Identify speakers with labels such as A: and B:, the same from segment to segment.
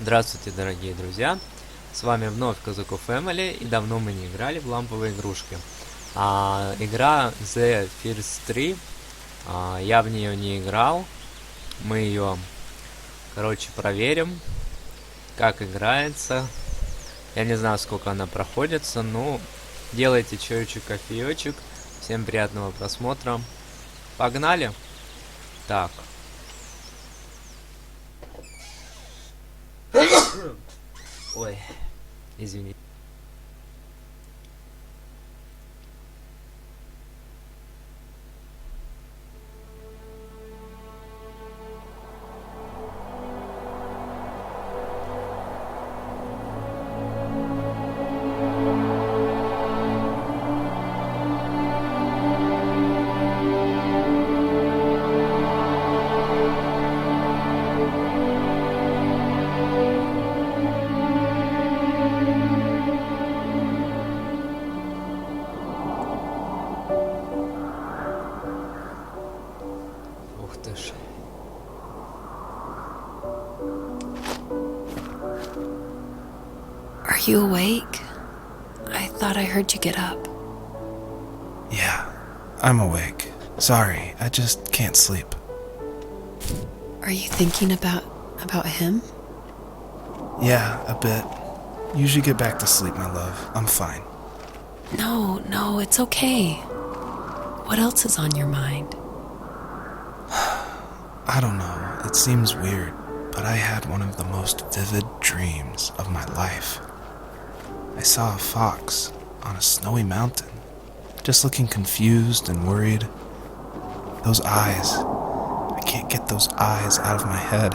A: Здравствуйте, дорогие друзья! С вами вновь Kazoku Family, и давно мы не играли в ламповые игрушки. Игра The First 3, я в нее не играл. Мы ее, проверим, как играется. Я не знаю, сколько она проходится, но делайте чаечек, кофеечек. Всем приятного просмотра. Погнали! Так. Ой, извини.
B: Are you awake? I thought I heard you get up.
C: Yeah, I'm awake. Sorry, I just can't sleep.
B: Are you thinking about him?
C: Yeah, a bit. Usually get back to sleep, my love. I'm fine.
B: No, it's okay. What else is on your mind?
C: I don't know. It seems weird, but I had one of the most vivid dreams of my life. I saw a fox on a snowy mountain, just looking confused and worried. Those eyes. I can't get those eyes out of my head.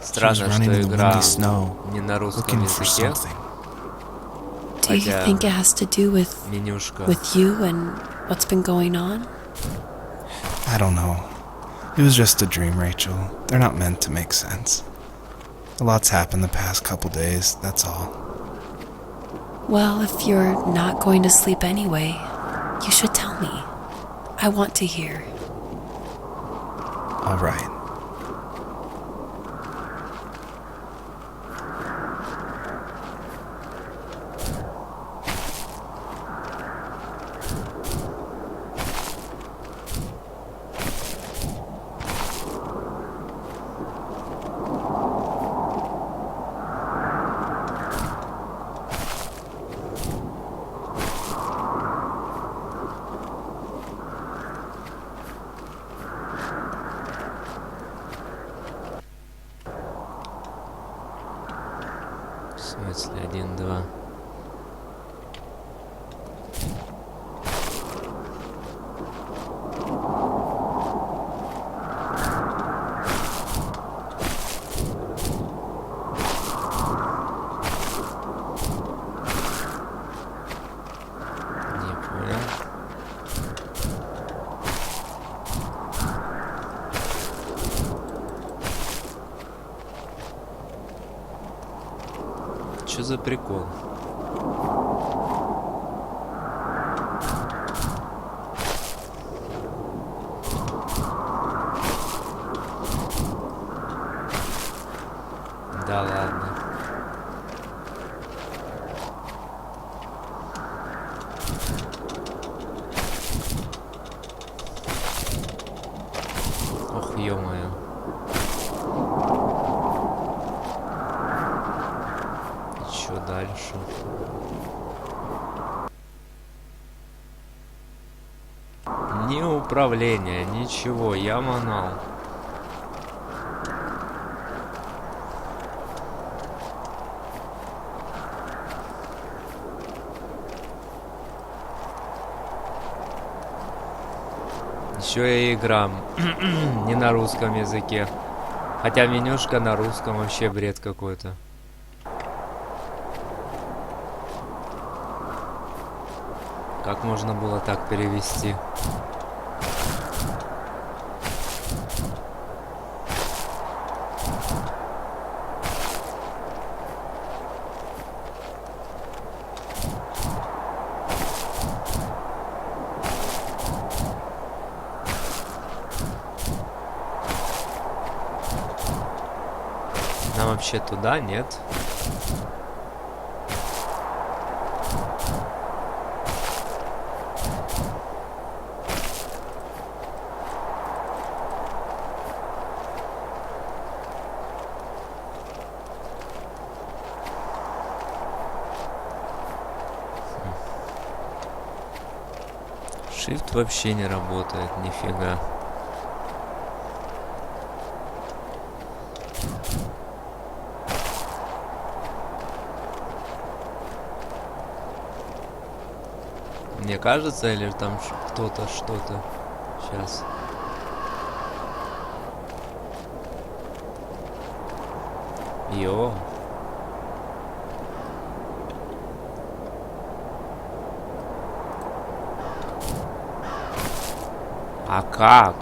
A: Странно,
C: She was running in the windy snow,
A: не на русском
C: looking for
A: языке.
C: something.
B: Do you think it has to do with
A: Менюшка.
B: you and what's been going on?
C: I don't know. It was just a dream, Rachel. They're not meant to make sense. A lot's happened the past couple days, that's all.
B: Well, if you're not going to sleep anyway, you should tell me. I want to hear.
C: All right.
A: В смысле, 1, 2. Не понял. Что за прикол? Да ладно. Ох, ё-моё. И чё дальше? Ни управления, ничего, я манал. Еще и игра не на русском языке. Хотя менюшка на русском, вообще бред какой-то. Как можно было так перевести? вообще туда, нет? Shift вообще не работает, нифига. Мне кажется, или там кто-то что-то. Сейчас. Йо. А как?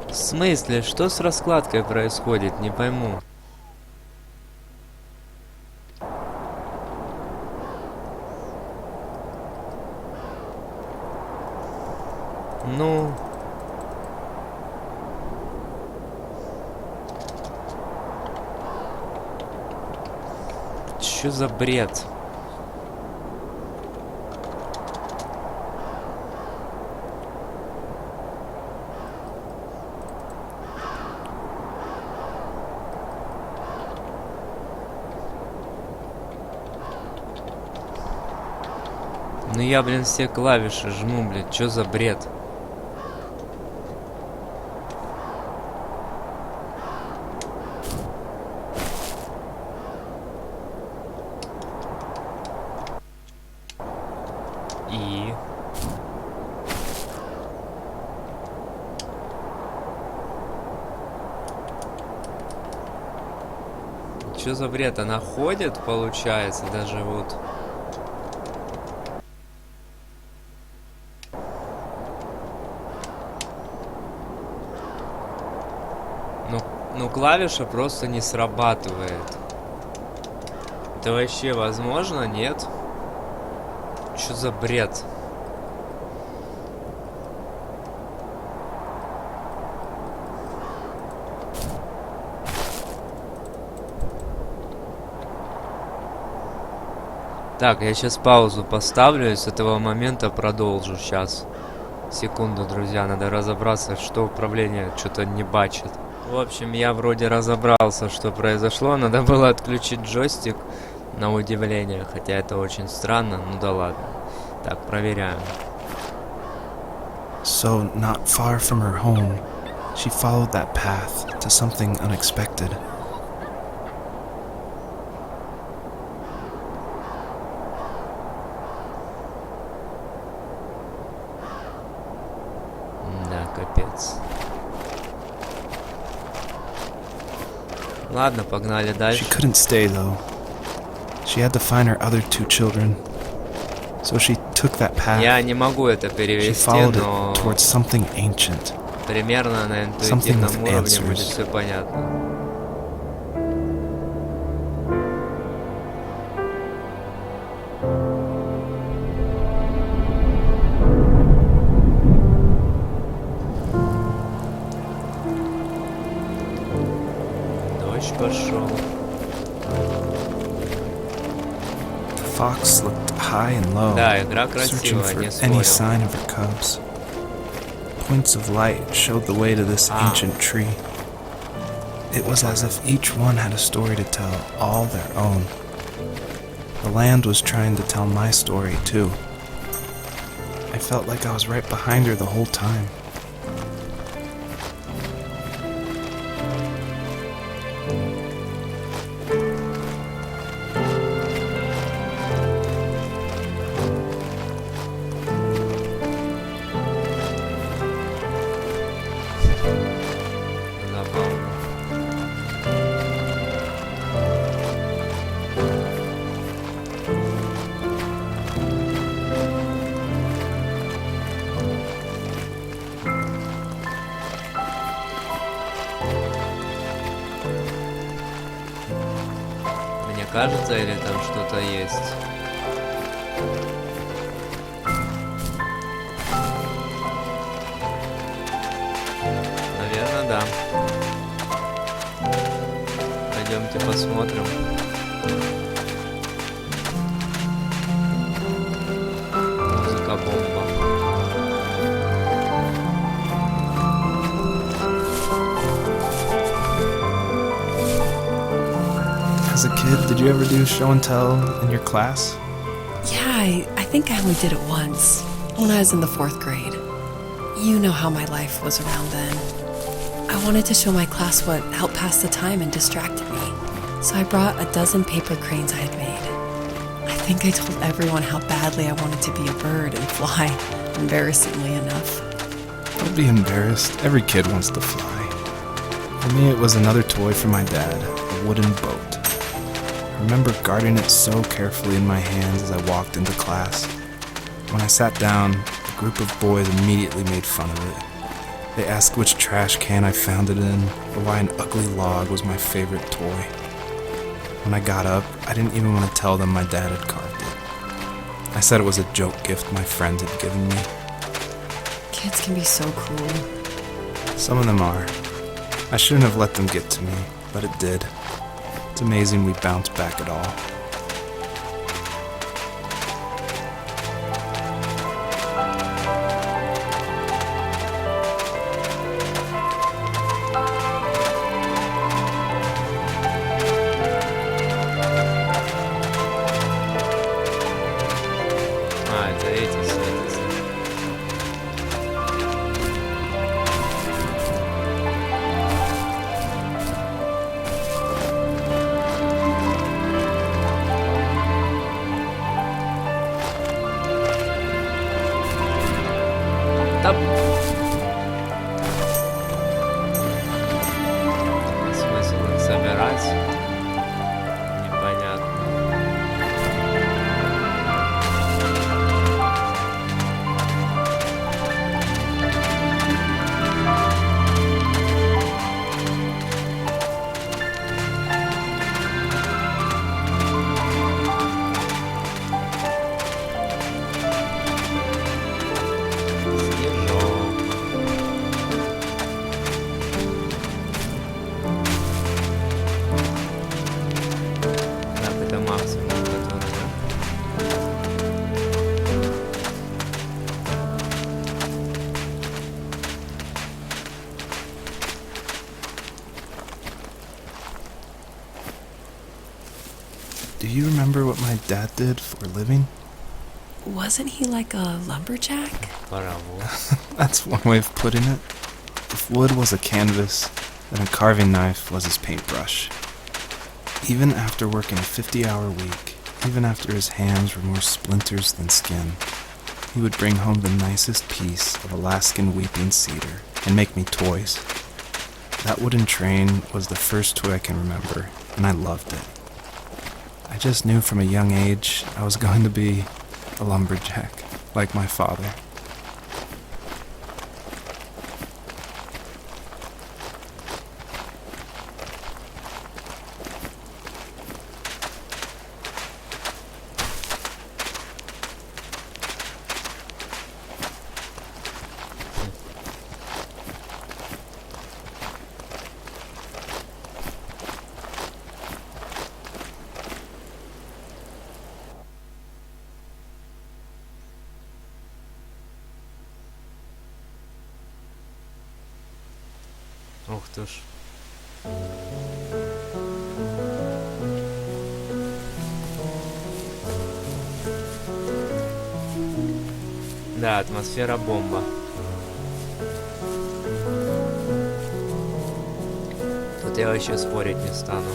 A: В смысле, что с раскладкой происходит? Не пойму. Ну... Чё за бред? Ну я, блин, все клавиши жму, блин, чё за бред? И... Чё за бред? Она ходит, получается, даже вот... Ну, клавиша просто не срабатывает. Это вообще возможно? Нет? Что за бред? Так, я сейчас паузу поставлю и с этого момента продолжу. Сейчас. Секунду, друзья, надо разобраться, что управление что-то не бачит. В общем, я вроде разобрался, что произошло. Надо было отключить джойстик, на удивление. Хотя это очень странно, ну да ладно. Так, проверяем.
C: So, not far from her home, she followed that path to something unexpected.
A: Да, капец. Ладно, погнали
C: She
A: дальше.
C: couldn't stay though. She had to find her other 2 children. So she took that path.
A: Я не могу это
C: She
A: перевести,
C: followed
A: но
C: it towards something ancient.
A: примерно на
C: Something
A: интуитивном
C: with
A: уровне
C: answers.
A: будет все понятно. Дождь пошел.
C: The fox looked high and low,
A: Да, игра
C: searching
A: красивая,
C: for
A: не
C: any
A: спорю.
C: sign of her cubs. Points of light showed the way to this ancient tree. It was as if each one had a story to tell, all their own. The land was trying to tell my story too. I felt like I was right behind her the whole time.
A: Забавно. кажется, или там что-то есть? Наверное, да. Пойдемте посмотрим. Музыка бомба.
C: As a kid, did you ever do show and tell in your class?
B: Yeah, I think I only did it once, when I was in the 4th grade. You know how my life was around then. I wanted to show my class what helped pass the time and distracted me, so I brought a dozen paper cranes I had made. I think I told everyone how badly I wanted to be a bird and fly, embarrassingly enough.
C: Don't be embarrassed. Every kid wants to fly. For me, it was another toy from my dad, a wooden boat. I remember guarding it so carefully in my hands as I walked into class. When I sat down, a group of boys immediately made fun of it. They asked which trash can I found it in, or why an ugly log was my favorite toy. When I got up, I didn't even want to tell them my dad had carved it. I said it was a joke gift my friends had given me.
B: Kids can be so cruel.
C: Some of them are. I shouldn't have let them get to me, but it did. It's amazing we bounced back at all.
A: Это эти светятся. Топ. Смысл их собирать? Непонятно. Так, это максимум, который, да?
C: Do you remember what my dad did for a living?
B: Wasn't he like a lumberjack?
A: Паровоз.
C: That's one way of putting it. If wood was a canvas, then a carving knife was his paintbrush. Even after working a 50-hour week, even after his hands were more splinters than skin, he would bring home the nicest piece of Alaskan weeping cedar and make me toys. That wooden train was the first toy I can remember, and I loved it. I just knew from a young age I was going to be a lumberjack, like my father.
A: Ух ты ж. Да, атмосфера бомба. Тут я вообще спорить не стану.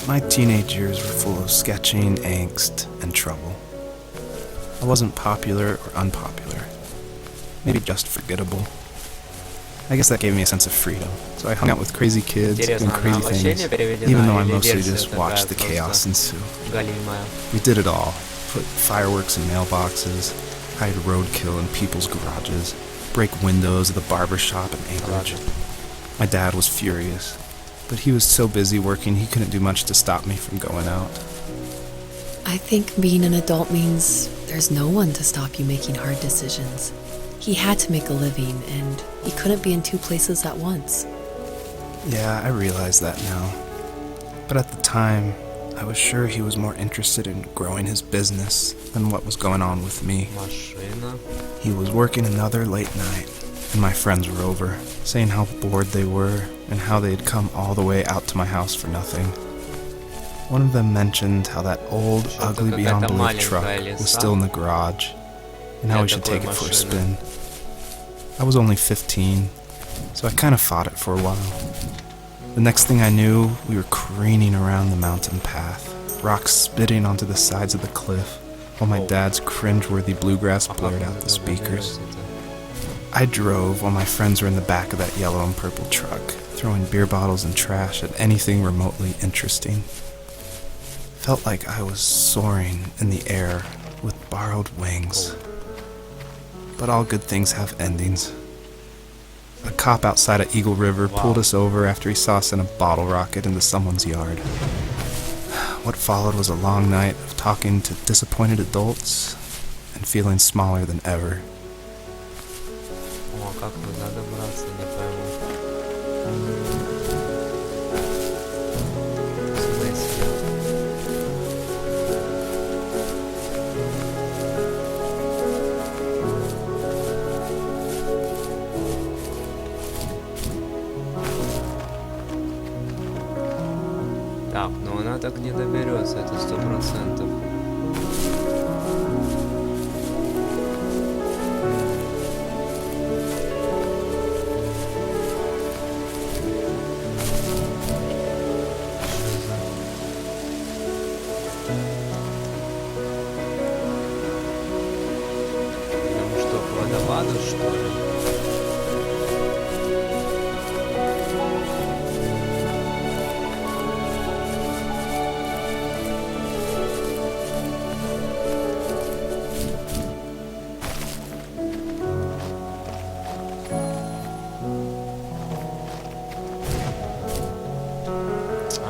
C: My teenage years were full of sketching, angst, and trouble. I wasn't popular or unpopular, maybe just forgettable. I guess that gave me a sense of freedom. So I hung out with crazy kids, doing
A: Интересно, она
C: crazy
A: вообще не
C: things,
A: переведена
C: even though I
A: или
C: mostly
A: версия
C: just
A: такая
C: watched the chaos
A: просто
C: ensue.
A: галимая?
C: We did it all. Put fireworks in mailboxes, hide roadkill in people's garages, break windows of the barber shop in Anchorage. My dad was furious, but he was so busy working he couldn't do much to stop me from going out.
B: I think being an adult means there's no one to stop you making hard decisions. He had to make a living, and he couldn't be in two places at once.
C: Yeah, I realize that now. But at the time, I was sure he was more interested in growing his business than what was going on with me.
A: Машина.
C: He was working another late night, and my friends were over, saying how bored they were and how they had come all the way out to my house for nothing. One of them mentioned how that old, ugly beyond belief truck was still in the garage, and how we should take it for a spin. I was only 15, so I kind of fought it for a while. The next thing I knew, we were careening around the mountain path, rocks spitting onto the sides of the cliff, while my dad's cringeworthy bluegrass blared out the speakers. I drove while my friends were in the back of that yellow and purple truck, throwing beer bottles and trash at anything remotely interesting. Felt like I was soaring in the air with borrowed wings. But all good things have endings. A cop outside of Eagle River pulled us over after he saw us send a bottle rocket into someone's yard. What followed was a long night of talking to disappointed adults and feeling smaller than ever.
A: О, как туда добраться, не пойму. В смысле? Так, ну она так не доберется, это 100%. Потому что к водопаду, что ли?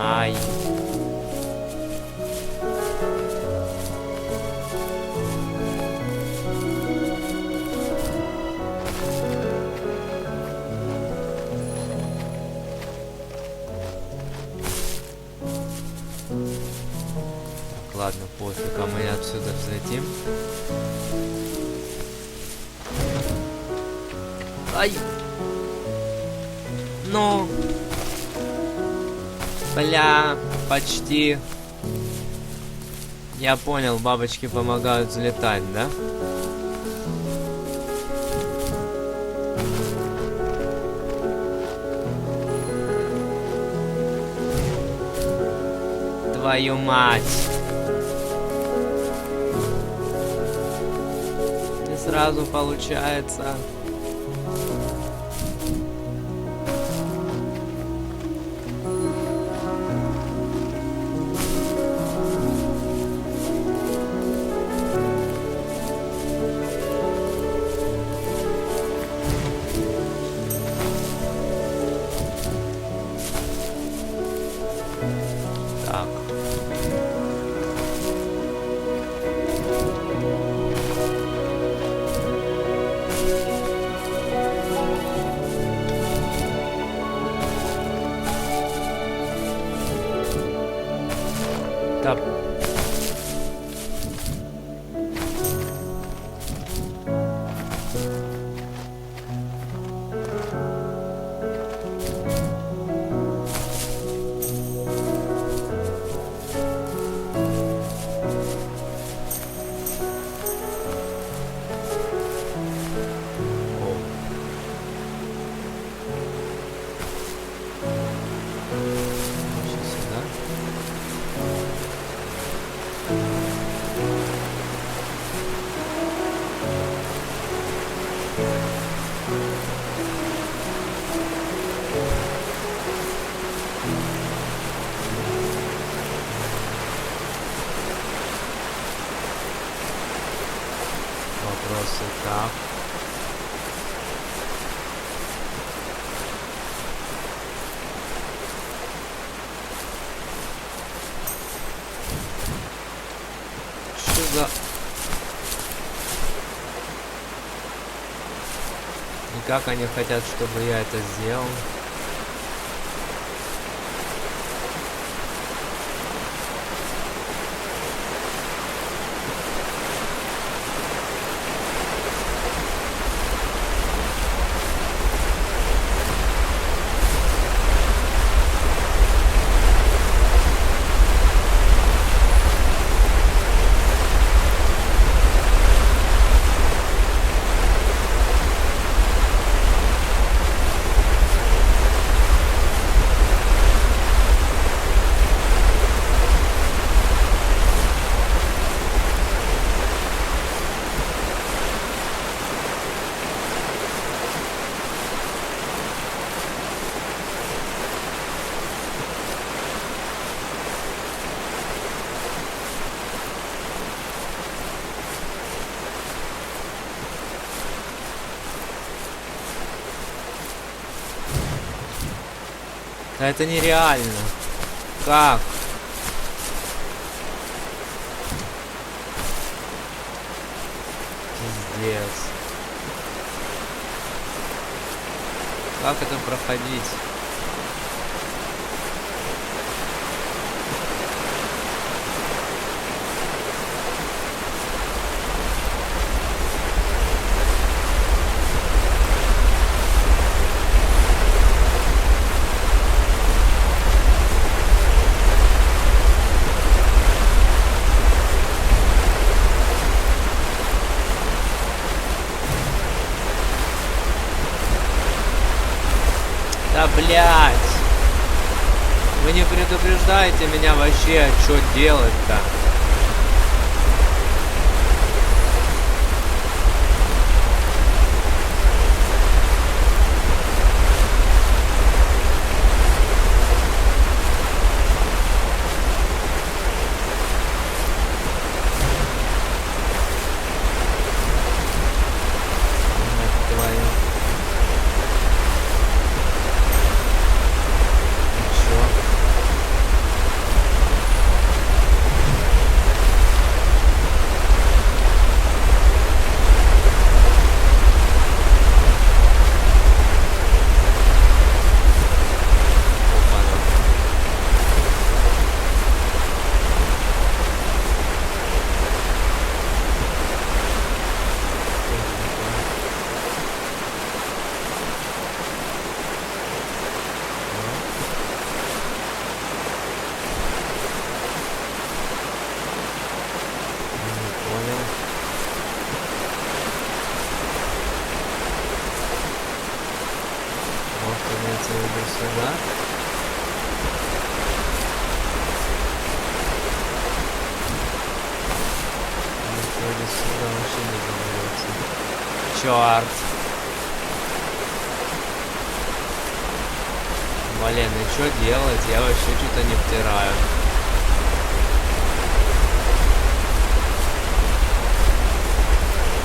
A: Ай. Так, ладно, пофиг, а мы отсюда взлетим. Ай! Ну! Бля, почти. Я понял, бабочки помогают взлетать, да? Твою мать. Не сразу получается. Так. вопросы. Так. Что за... И как они хотят, чтобы я это сделал? Да это нереально. Как? Пиздец. Как это проходить? Да блять! Вы не предупреждаете меня вообще, что делать-то? Мать твою. Сюда. Вроде сюда вообще не заберется. Чёрт. Блин, и что делать? Я вообще что-то не втираю.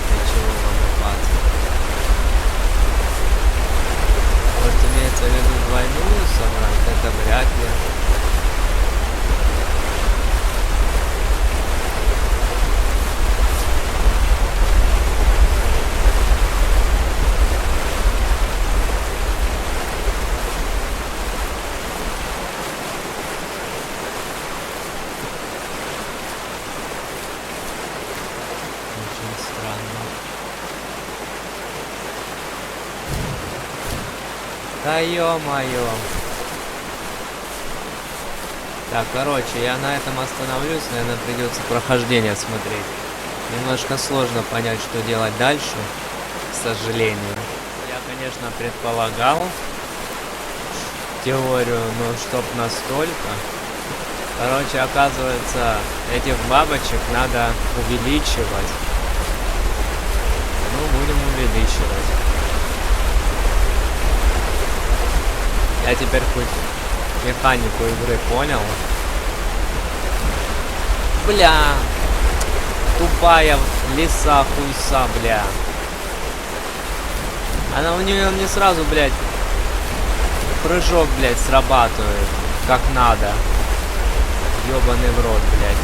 A: Для чего водопад? Может, имеется в виду двойную собрать? Это вряд ли. Очень странно. Да ё-моё. Так, короче, я на этом остановлюсь. Наверное, придется прохождение смотреть. Немножко сложно понять, что делать дальше, к сожалению. Я, конечно, предполагал теорию, но чтоб настолько. Короче, оказывается, этих бабочек надо увеличивать. Ну, будем увеличивать. Я теперь хоть механику игры понял. Бля, тупая Лиса хуйса, бля. Она у нее не сразу, блядь, прыжок, блядь, срабатывает. Как надо. Ёбаный в рот, блядь.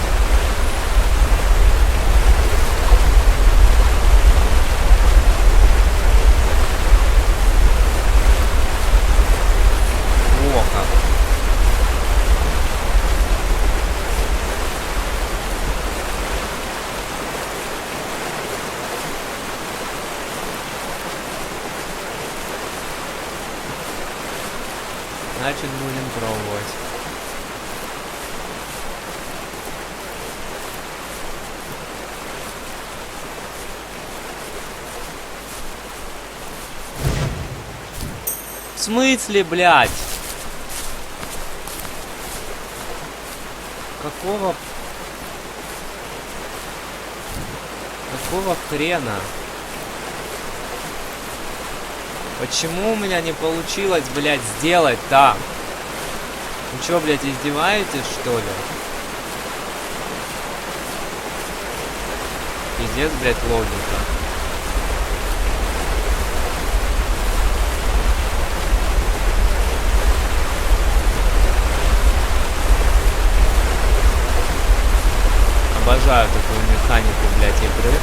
A: О, как. Значит, будем пробовать. В смысле, блядь? Какого хрена? Почему у меня не получилось, блядь, сделать так? Вы чё, блядь, издеваетесь, что ли? Пиздец, блядь, логика. Обожаю такую механику, блядь, игры.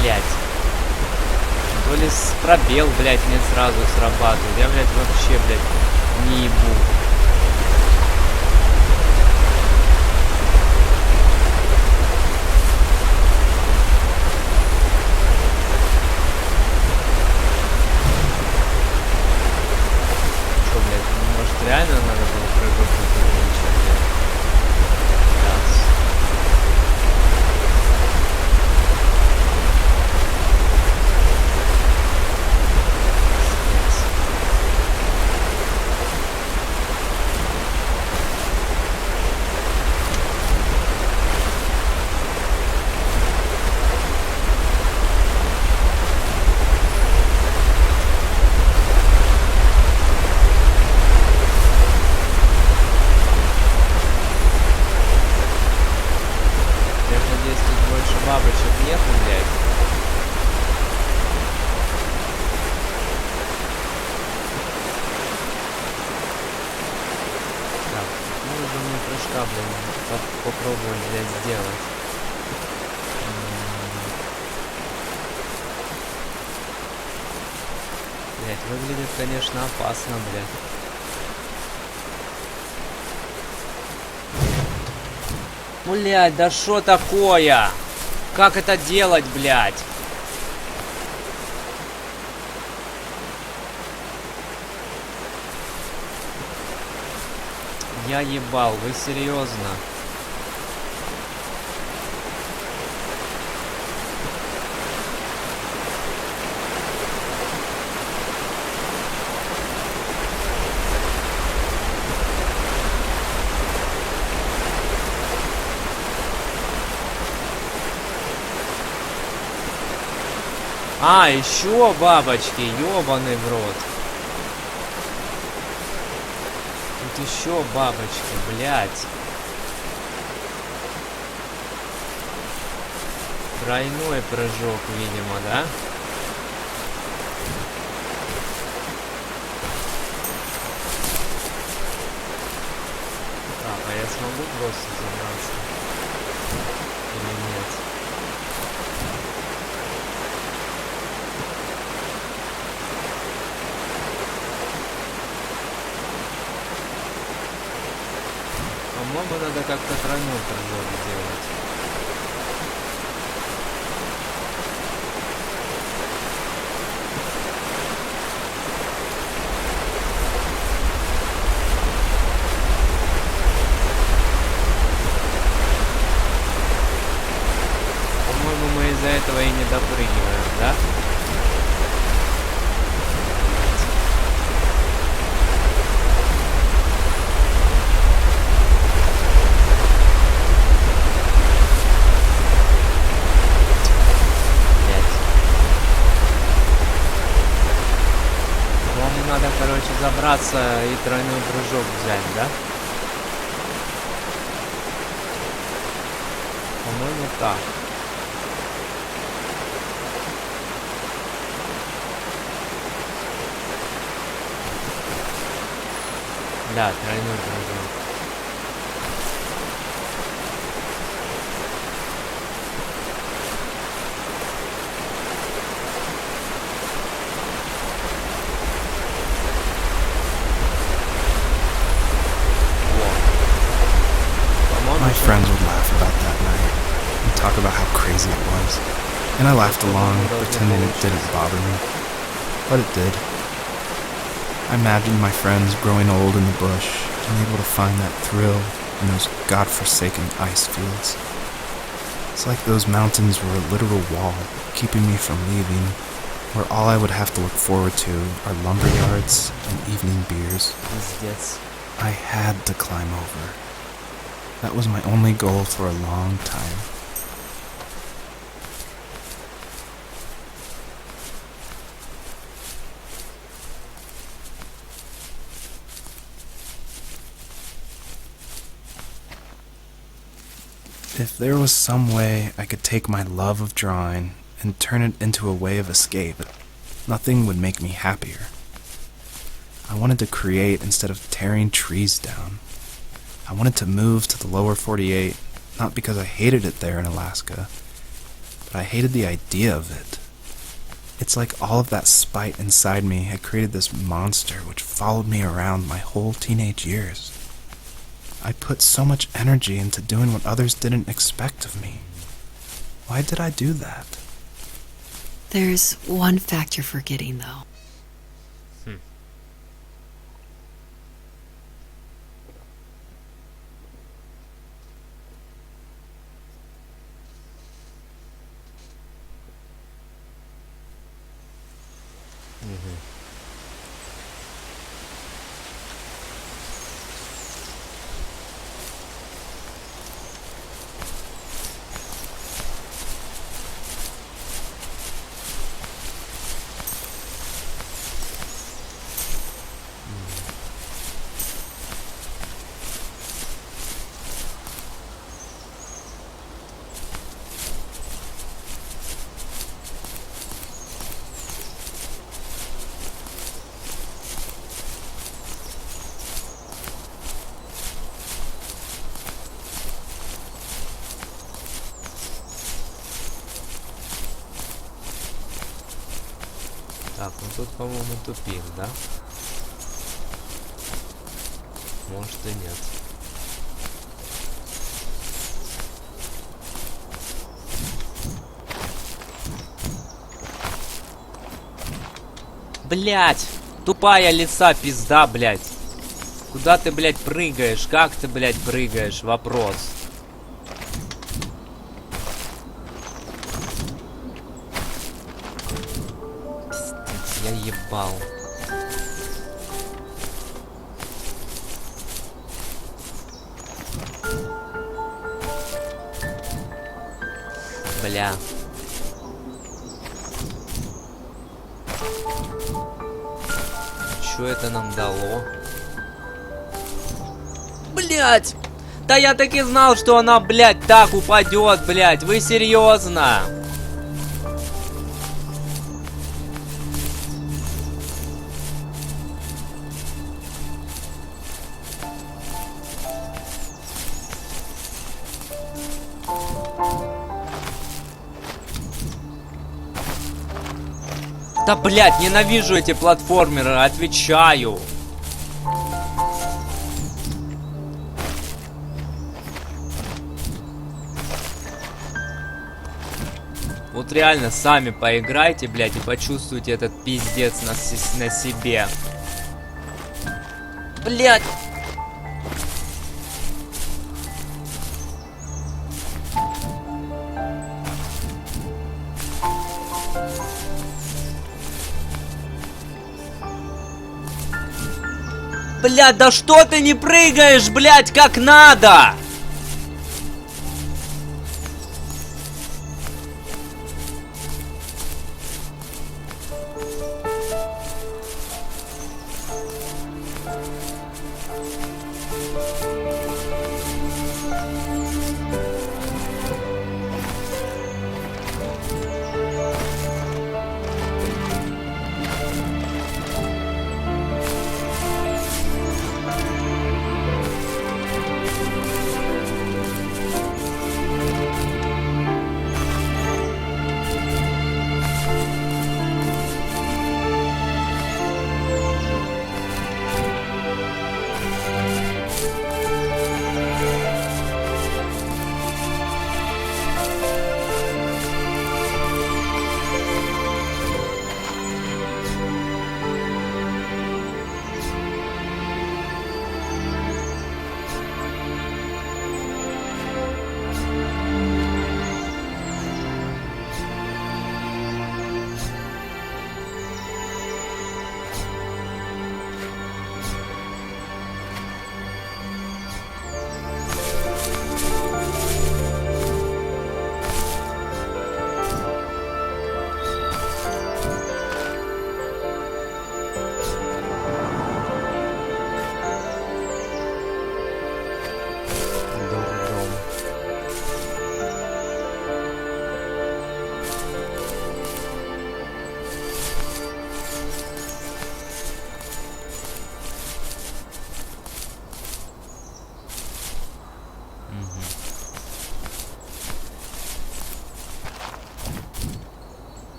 A: Блядь. То ли пробел, блядь, не сразу срабатывает. Я, блядь, вообще, блядь, не ебу. Что, блядь, может реально надо было прыгнуть увеличить, блядь? Раз. Я надеюсь, тут больше бабочек нету, блядь. Так, ну уже мне прыжка, блин, попробовать, блядь, сделать. Блядь, выглядит, конечно, опасно, блядь. Блядь, да что такое? Как это делать, блядь? Я ебал, вы серьезно? А, еще бабочки, ёбаный в рот. Тут еще бабочки, блядь. Тройной прыжок, видимо, да? Так, а я смогу просто забраться? Или нет? По-моему, надо как-то тройной прыжок сделать. По-моему, мы из-за этого и не допрыгиваем, да? постараться и тройной прыжок взять, да? По-моему, так. Да, тройной прыжок.
C: My friends would laugh about that night and talk about how crazy it was. And I laughed along, pretending it didn't bother me. But it did. I imagined my friends growing old in the bush, unable to find that thrill in those godforsaken ice fields. It's like those mountains were a literal wall, keeping me from leaving, where all I would have to look forward to are lumber yards and evening beers. I had to climb over. That was my only goal for a long time. If there was some way I could take my love of drawing and turn it into a way of escape, nothing would make me happier. I wanted to create instead of tearing trees down. I wanted to move to the lower 48, not because I hated it there in Alaska, but I hated the idea of it. It's like all of that spite inside me had created this monster which followed me around my whole teenage years. I put so much energy into doing what others didn't expect of me. Why did I do that?
B: There's one fact you're forgetting, though.
A: Так, ну тут, по-моему, тупик, да? Может и нет. Блять! Тупая лиса, пизда, блять! Куда ты, блять, прыгаешь? Как ты, блять, прыгаешь? Вопрос. Я ебал. Бля. Что это нам дало? Блять! Да я так и знал, что она, блять, так упадет, блять. Вы серьезно? Да, блядь, ненавижу эти платформеры, отвечаю. Вот реально, сами поиграйте, блядь, и почувствуйте этот пиздец на себе. Блядь. Блядь, да что ты не прыгаешь, блядь, как надо?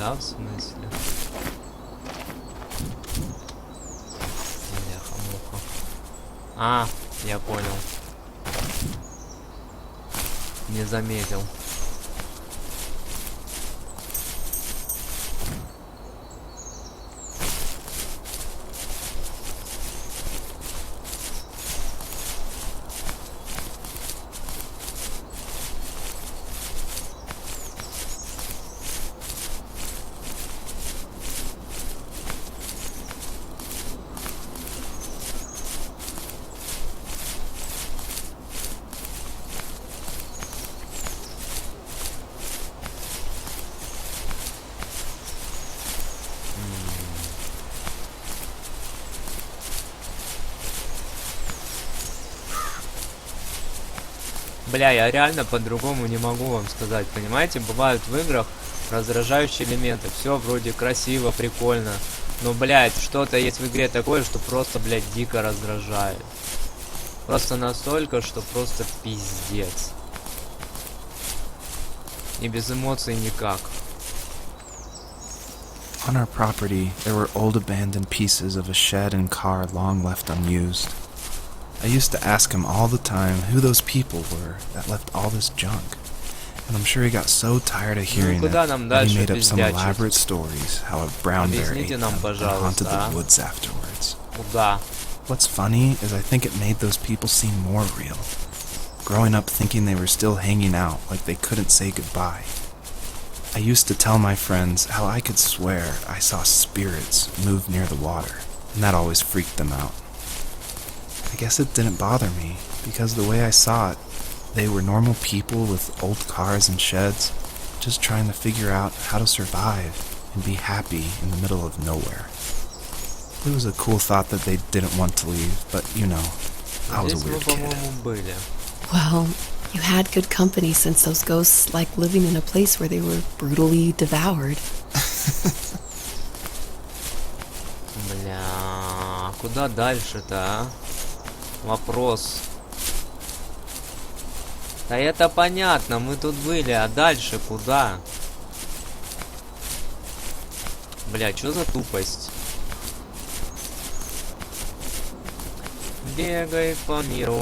A: да, в смысле? Бляха-муха. А, я понял. Не заметил. Бля, я реально по-другому не могу вам сказать, понимаете? Бывают в играх раздражающие элементы. Все вроде красиво, прикольно. Но, блядь, что-то есть в игре такое, что просто, блядь, дико раздражает. Просто настолько, что просто пиздец. И без эмоций никак.
C: On our property, there were old abandoned pieces of a shed and car long left unused. I used to ask him all the time who those people were that left all this junk. And I'm sure he got so tired of hearing it that he made up some elaborate stories how a brown bear ate them and haunted the woods afterwards.
A: Куда?
C: What's funny is I think it made those people seem more real. Growing up thinking they were still hanging out like they couldn't say goodbye. I used to tell my friends how I could swear I saw spirits move near the water, and that always freaked them out. I guess it didn't bother me, because the way I saw it, they were normal people with old cars and sheds, just trying to figure out how to survive and be happy in the middle of nowhere. It was a cool thought that they didn't want to leave, but you know, I was a weird kid.
B: Well, you had good company since those ghosts like living in a place where they were brutally devoured.
A: Бля, куда дальше-то, а? Вопрос. Да это понятно, мы тут были, а дальше куда? Бля, что за тупость? Бегай по миру,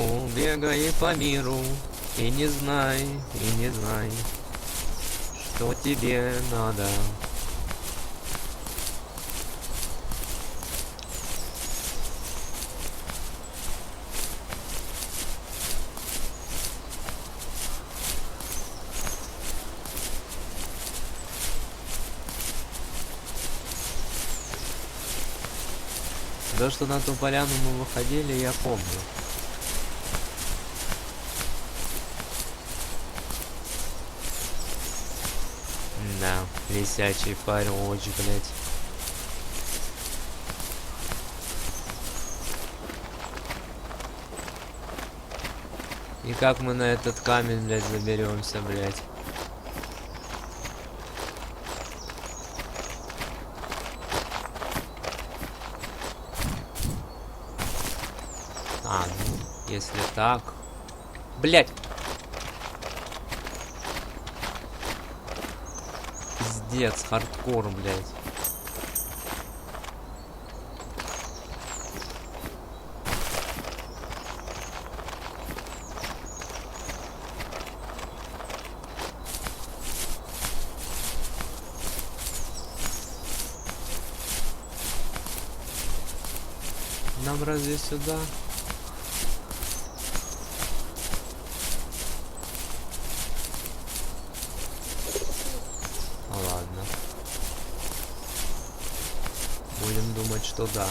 A: и не знай, что тебе надо. То, что на ту поляну мы выходили, я помню. Да, лисячий парёчек, блядь. И как мы на этот камень, блядь, заберемся, блядь? А, ну, если так... Блять! Пиздец, хардкор, блять. Нам разве сюда? Ладно. Будем думать, что да.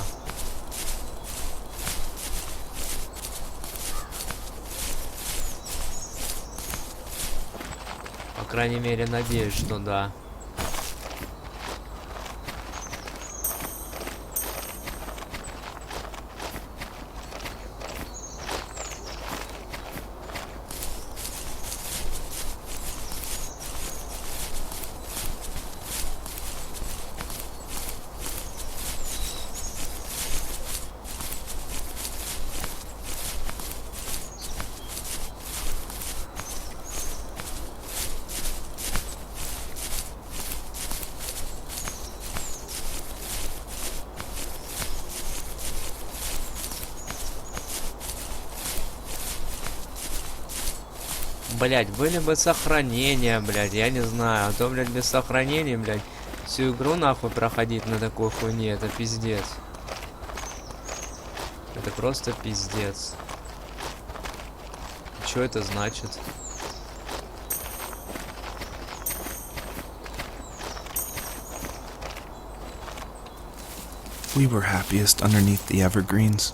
A: По крайней мере, надеюсь, что да. Блять, были бы сохранения, блять, я не знаю. А то, блять, без сохранений, блять, всю игру нахуй проходить на такой хуйне, это пиздец. Это просто пиздец. Что это значит?
C: We were happiest underneath the evergreens.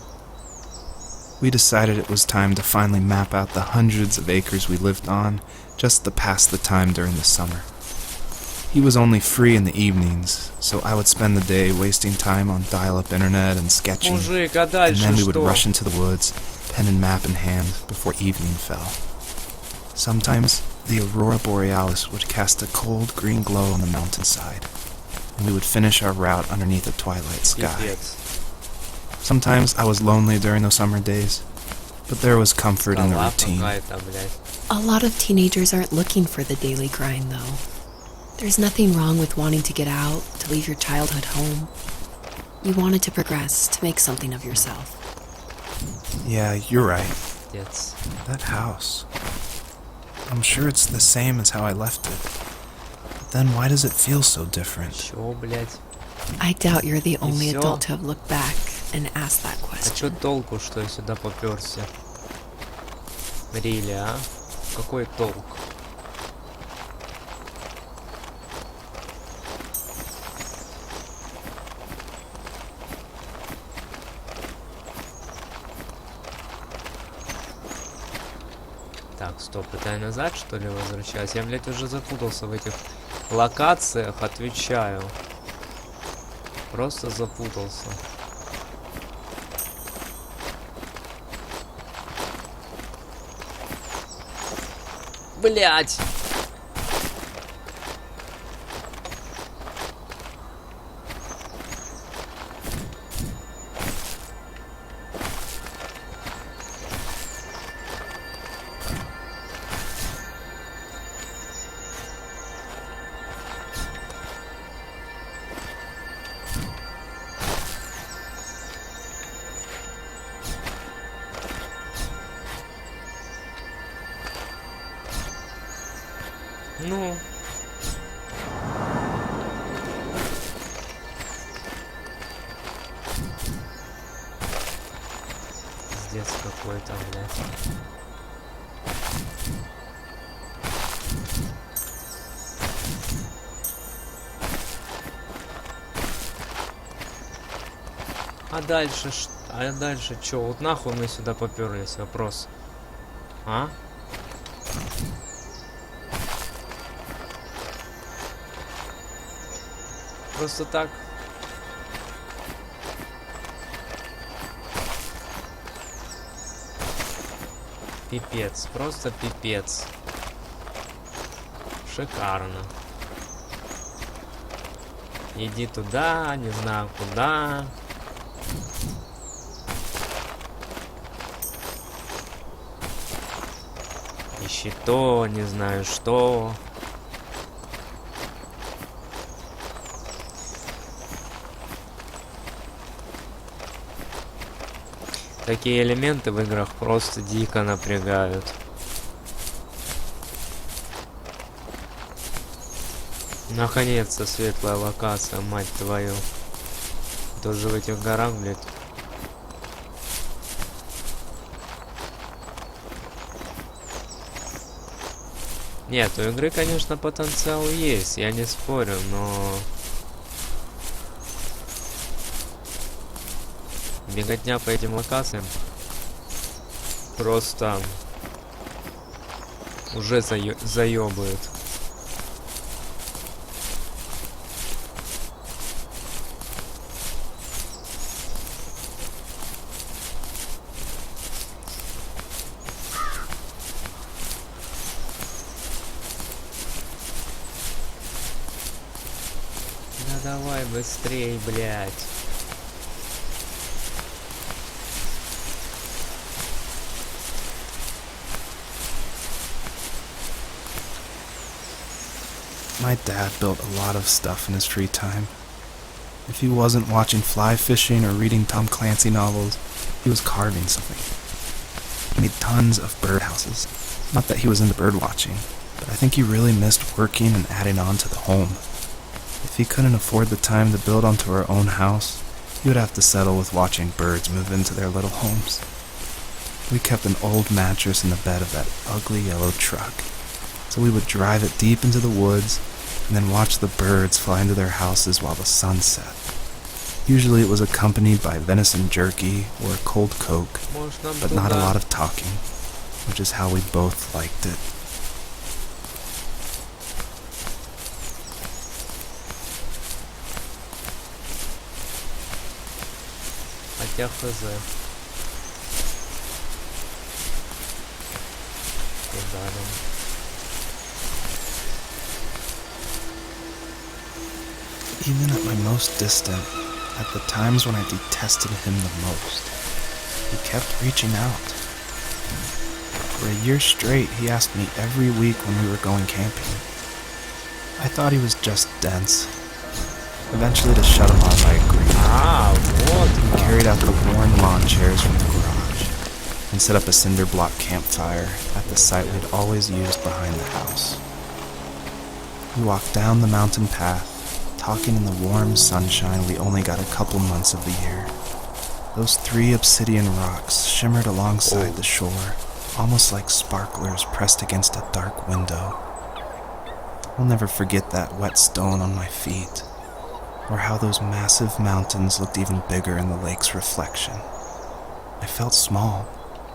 C: We decided it was time to finally map out the hundreds of acres we lived on just to pass the time during the summer. He was only free in the evenings, so I would spend the day wasting time on dial-up internet and sketching,
A: Мужик, а
C: and
A: дальше
C: then we would
A: что?
C: rush into the woods, pen and map in hand, before evening fell. Sometimes, the aurora borealis would cast a cold green glow on the mountainside, and we would finish our route underneath a twilight sky.
A: Пиздец.
C: Sometimes I was lonely during those summer days, but there was comfort in the
A: Скала
C: routine.
A: какая-то, блядь.
B: A lot of teenagers aren't looking for the daily grind, though. There's nothing wrong with wanting to get out, to leave your childhood home. You wanted to progress, to make something of yourself.
C: Yeah, you're right.
A: Пиздец.
C: That house. I'm sure it's the same as how I left it. But then why does it feel so different?
A: Чё, блядь?
B: I doubt you're the only
A: всё?
B: adult to have looked back and asked that
A: А чё
B: question.
A: толку, что я сюда попёрся? Рили, а? Какой толк? Так, стоп, это я назад, что ли, возвращаюсь? Я, блядь, уже запутался в этих локациях, отвечаю. Просто запутался. Блять! Ну. Пиздец какой-то, блядь. А дальше что? А дальше чё? Вот нахуй мы сюда попёрлись? Вопрос. А? Просто так. Пипец, просто пипец. Шикарно. Иди туда, не знаю куда. Ищи то, не знаю что. Такие элементы в играх просто дико напрягают. Наконец-то светлая локация, мать твою. Тоже в этих горах, блядь. Нет, у игры, конечно, потенциал есть, я не спорю, но... Беготня по этим локациям просто уже заебывает. Да давай быстрей, блядь.
C: My dad built a lot of stuff in his free time. If he wasn't watching fly fishing or reading Tom Clancy novels, he was carving something. He made tons of birdhouses houses. Not that he was into bird watching, but I think he really missed working and adding on to the home. If he couldn't afford the time to build onto our own house, he would have to settle with watching birds move into their little homes. We kept an old mattress in the bed of that ugly yellow truck, so we would drive it deep into the woods and then watch the birds fly into their houses while the sun set. Usually it was accompanied by venison jerky or a cold Coke, but not a lot of talking, which is how we both liked it.
A: Хотя хз. Куда там?
C: Even at my most distant, at the times when I detested him the most, he kept reaching out. For a year straight, he asked me every week when we were going camping. I thought he was just dense. Eventually, to shut him up, I agreed.
A: Вот.
C: We carried out the worn lawn chairs from the garage and set up a cinder block campfire at the site we'd always used behind the house. We walked down the mountain path, talking in the warm sunshine we only got a couple months of the year. Those 3 obsidian rocks shimmered alongside the shore, almost like sparklers pressed against a dark window. I'll never forget that wet stone on my feet, or how those massive mountains looked even bigger in the lake's reflection. I felt small,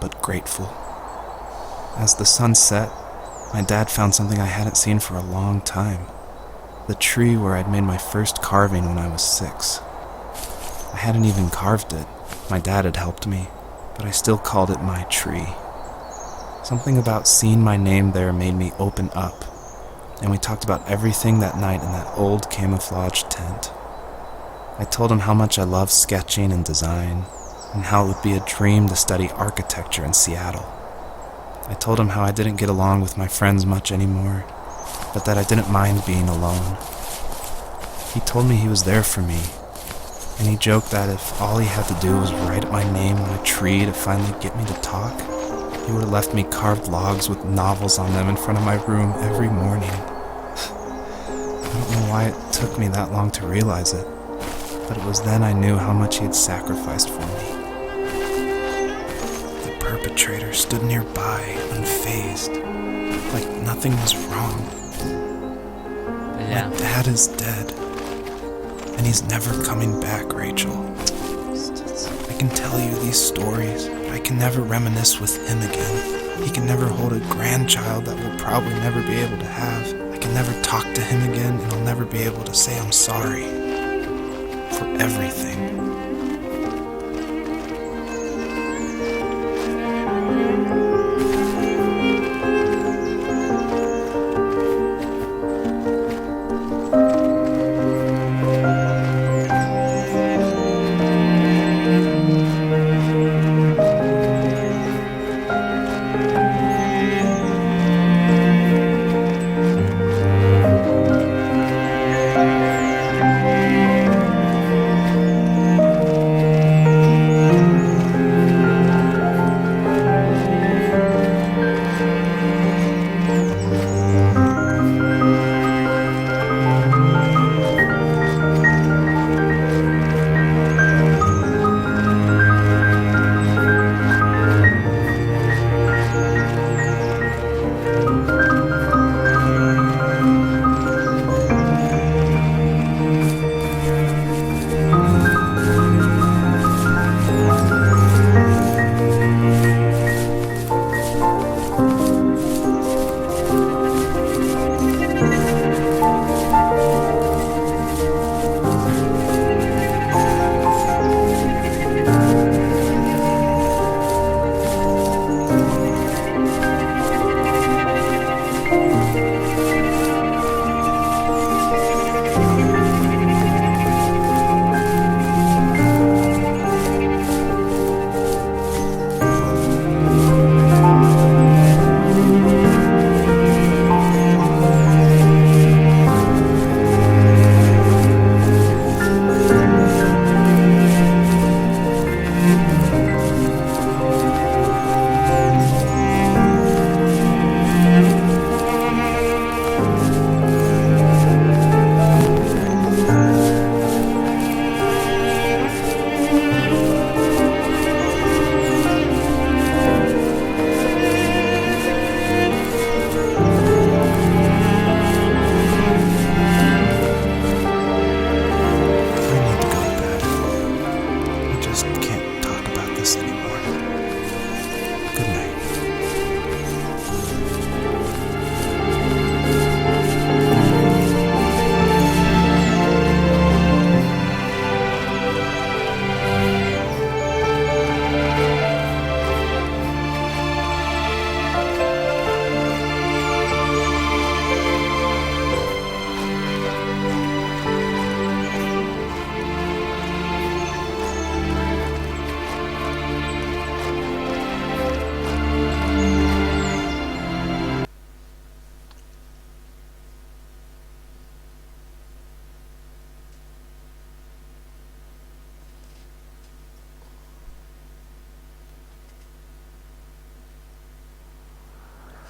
C: but grateful. As the sun set, my dad found something I hadn't seen for a long time. The tree where I'd made my first carving when I was 6. I hadn't even carved it. My dad had helped me, but I still called it my tree. Something about seeing my name there made me open up, and we talked about everything that night in that old camouflage tent. I told him how much I love sketching and design, and how it would be a dream to study architecture in Seattle. I told him how I didn't get along with my friends much anymore, but that I didn't mind being alone. He told me he was there for me, and he joked that if all he had to do was write my name on a tree to finally get me to talk, he would have left me carved logs with novels on them in front of my room every morning. I don't know why it took me that long to realize it, but it was then I knew how much he had sacrificed for me. The perpetrator stood nearby, unfazed, like nothing was wrong. My dad is dead, and he's never coming back, Rachel. I can tell you these stories, but I can never reminisce with him again. He can never hold a grandchild that we'll probably never be able to have. I can never talk to him again, and I'll never be able to say I'm sorry for everything.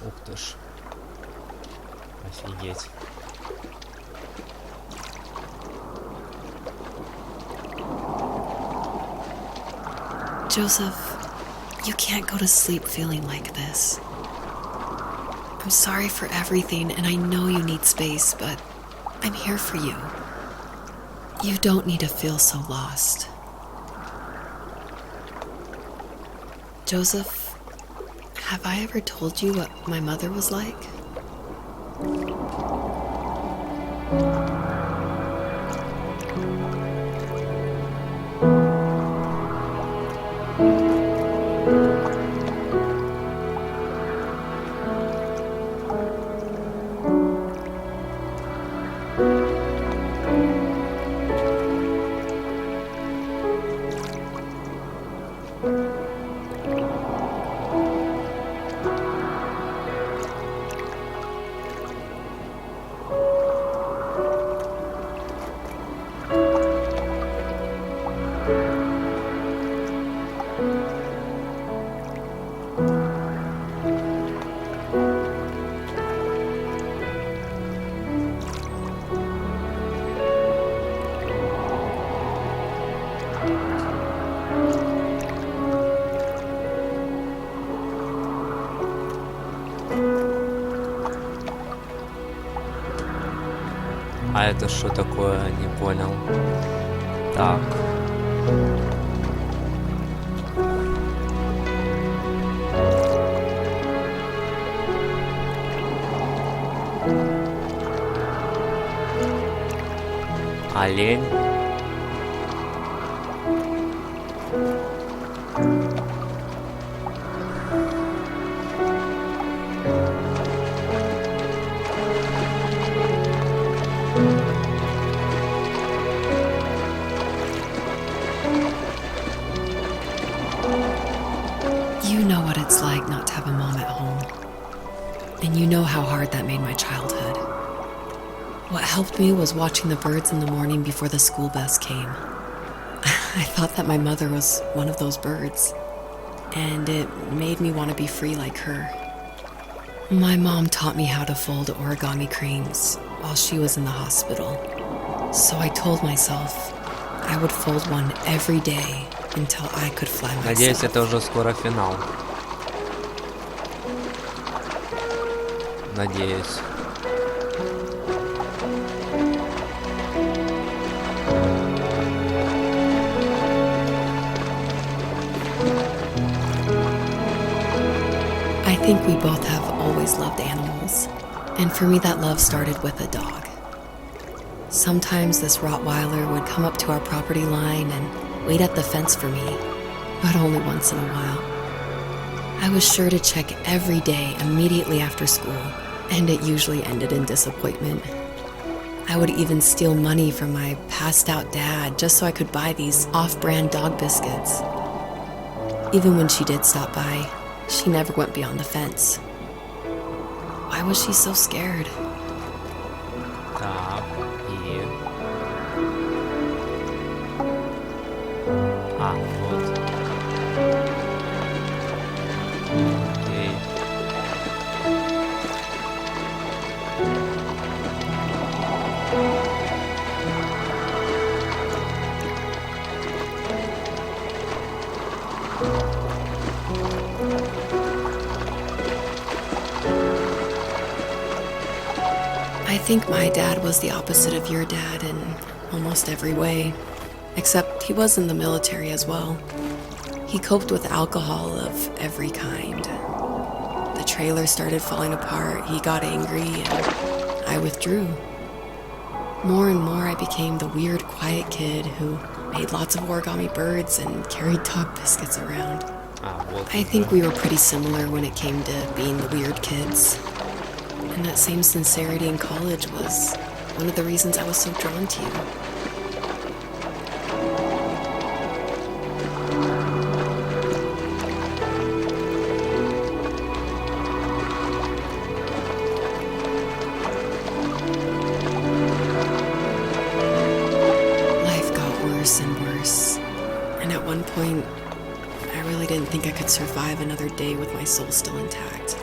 A: Ух ты ж. Офигеть.
B: Joseph, you can't go to sleep feeling like this. I'm sorry for everything, and I know you need space, but I'm here for you. You don't need to feel so lost. Joseph, have I ever told you what my mother was like?
A: А это что такое? Не понял. Так. Олень.
B: You know what it's like not to have a mom at home. And you know how hard that made my childhood. What helped me was watching the birds in the morning before the school bus came. I thought that my mother was one of those birds, and it made me want to be free like her. My mom taught me how to fold origami cranes while she was in the hospital. So I told myself I would fold one every day until I could fly myself.
A: Надеюсь, это уже скоро финал. Надеюсь.
B: I think we both have always loved animals, and for me that love started with a dog. Sometimes this Rottweiler would come up to our property line and wait at the fence for me, but only once in a while. I was sure to check every day immediately after school, and it usually ended in disappointment. I would even steal money from my passed-out dad just so I could buy these off-brand dog biscuits. Even when she did stop by, she never went beyond the fence. Why was she so scared?
A: Так, и... А, вот. Окей.
B: I think my dad was the opposite of your dad in almost every way, except he was in the military as well. He coped with alcohol of every kind. The trailer started falling apart, he got angry, and I withdrew. More and more I became the weird, quiet kid who made lots of origami birds and carried dog biscuits around.
A: А, вот.
B: I think we were pretty similar when it came to being the weird kids. And that same sincerity in college was one of the reasons I was so drawn to you. Life got worse and worse. And at one point, I really didn't think I could survive another day with my soul still intact.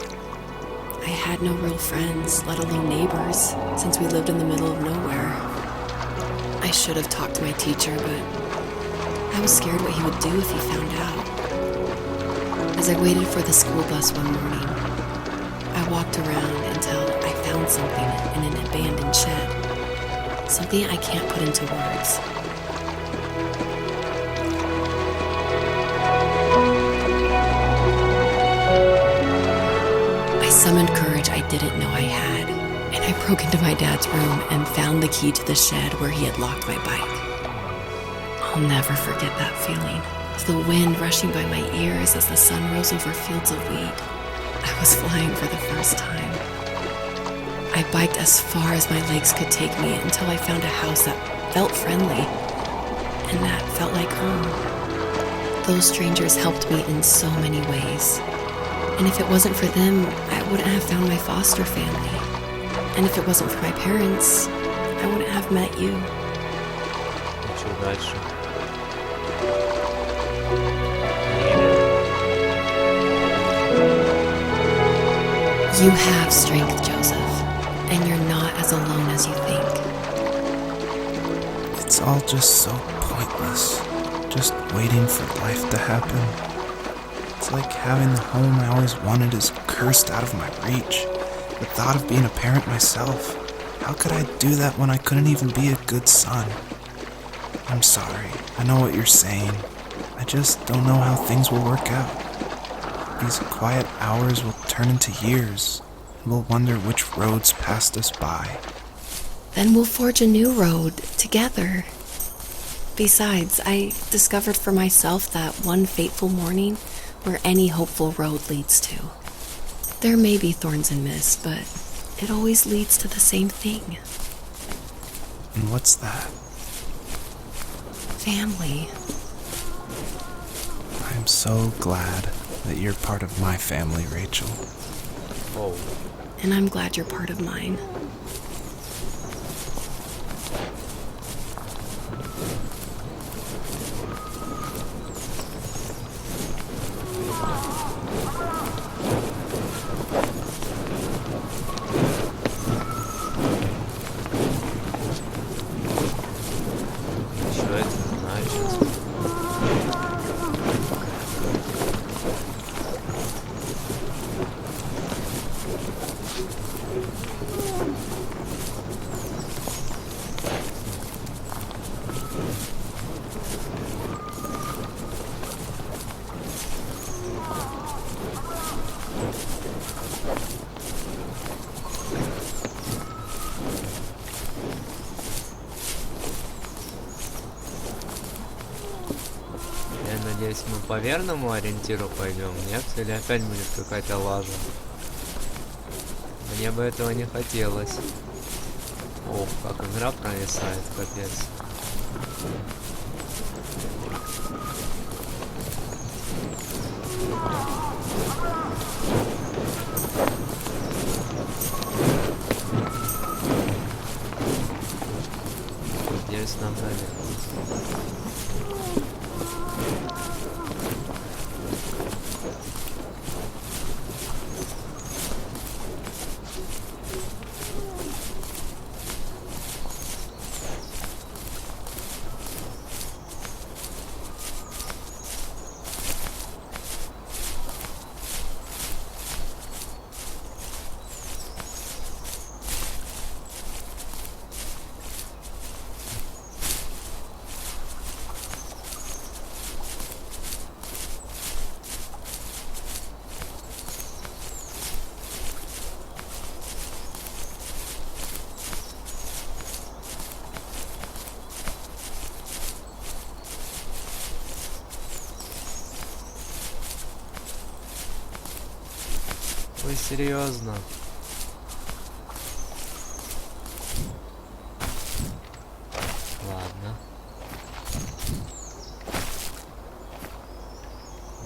B: I had no real friends, let alone neighbors, since we lived in the middle of nowhere. I should have talked to my teacher, but I was scared what he would do if he found out. As I waited for the school bus one morning, I walked around until I found something in an abandoned shed. Something I can't put into words. I summoned courage I didn't know I had, and I broke into my dad's room and found the key to the shed where he had locked my bike. I'll never forget that feeling. The wind rushing by my ears as the sun rose over fields of wheat. I was flying for the first time. I biked as far as my legs could take me until I found a house that felt friendly and that felt like home. Those strangers helped me in so many ways. And if it wasn't for them, I wouldn't have found my foster family. And if it wasn't for my parents, I wouldn't have met you.
A: И что дальше?
B: You have strength, Joseph, and you're not as alone as you think.
C: It's all just so pointless. Just waiting for life to happen. It's like having the home I always wanted is cursed out of my reach. The thought of being a parent myself. How could I do that when I couldn't even be a good son? I'm sorry. I know what you're saying. I just don't know how things will work out. These quiet hours will turn into years, and we'll wonder which roads passed us by.
B: Then we'll forge a new road together. Besides, I discovered for myself that one fateful morning where any hopeful road leads to. There may be thorns and mist, but it always leads to the same thing.
C: And what's that?
B: Family.
C: I'm so glad that you're part of my family, Rachel.
A: Oh.
B: And I'm glad you're part of mine.
A: Что это значит? Я надеюсь, мы по верному ориентиру пойдем, нет? Или опять будет какая-то лажа? Мне бы этого не хотелось. Ох, как игра провисает, капец. Здесь нам наверх. Вы серьезно? Ладно.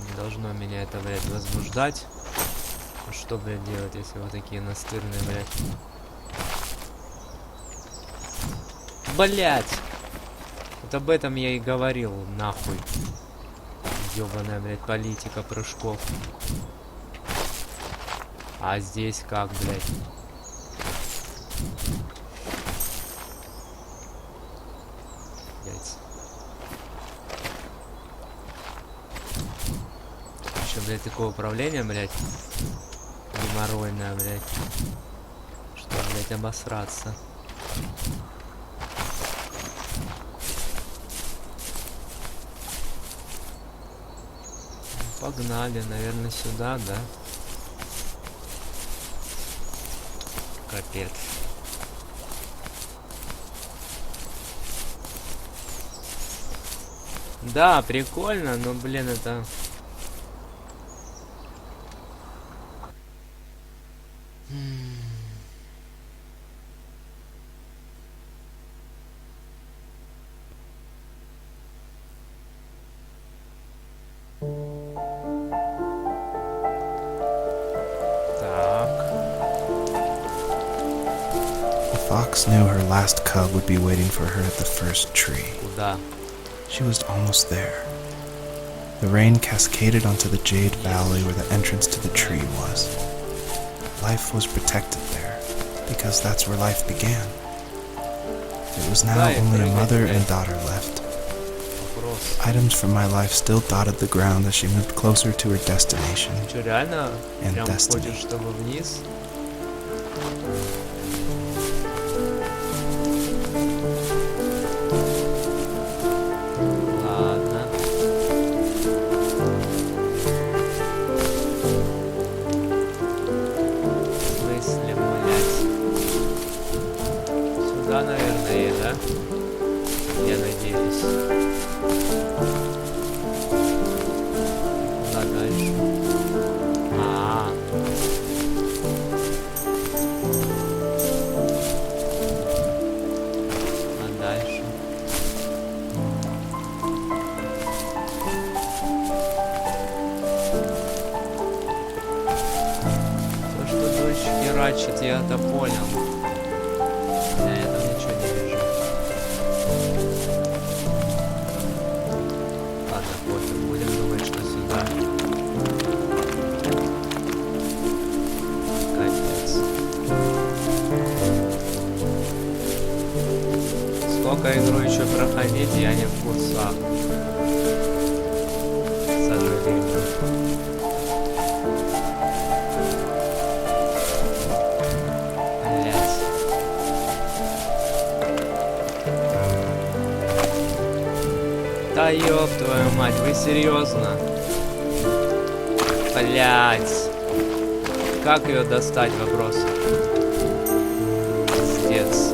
A: Не должно меня это, блядь, возбуждать. А что, блядь, делать, если вы такие настырные, блядь? Блядь! Вот об этом я и говорил, нахуй. Ёбаная, блядь, политика прыжков. А здесь как, блядь? Блядь. Еще, блядь, такое управление, блядь. Геморройное, блядь. Что, блядь, обосраться. Погнали, наверное, сюда, да? Капец. Да, прикольно, но, блин, это...
C: Fox knew her last cub would be waiting for her at the first tree.
A: Куда?
C: She was almost there. The rain cascaded onto the jade valley where the entrance to the tree was. Life was protected there, because that's where life began. It was now only a mother and daughter left. Items from my life still dotted the ground as she moved closer to her destination.
A: Что, реально?
C: And
A: Прям
C: destiny.
A: ходишь, чтобы вниз? Ладно. В смысле, блядь? Сюда, наверное, да? Я надеюсь. Куда дальше? А дальше? То, что дождь херачит, я это понял. Я этого ничего не вижу. Ладно, пофиг, будем думать, что сюда. Капец. Сколько игру еще проходить, я не в курсах. К сожалению. Блять. Да ёб твою мать, вы серьезно? Блять. Как ее достать, вопрос? Пиздец.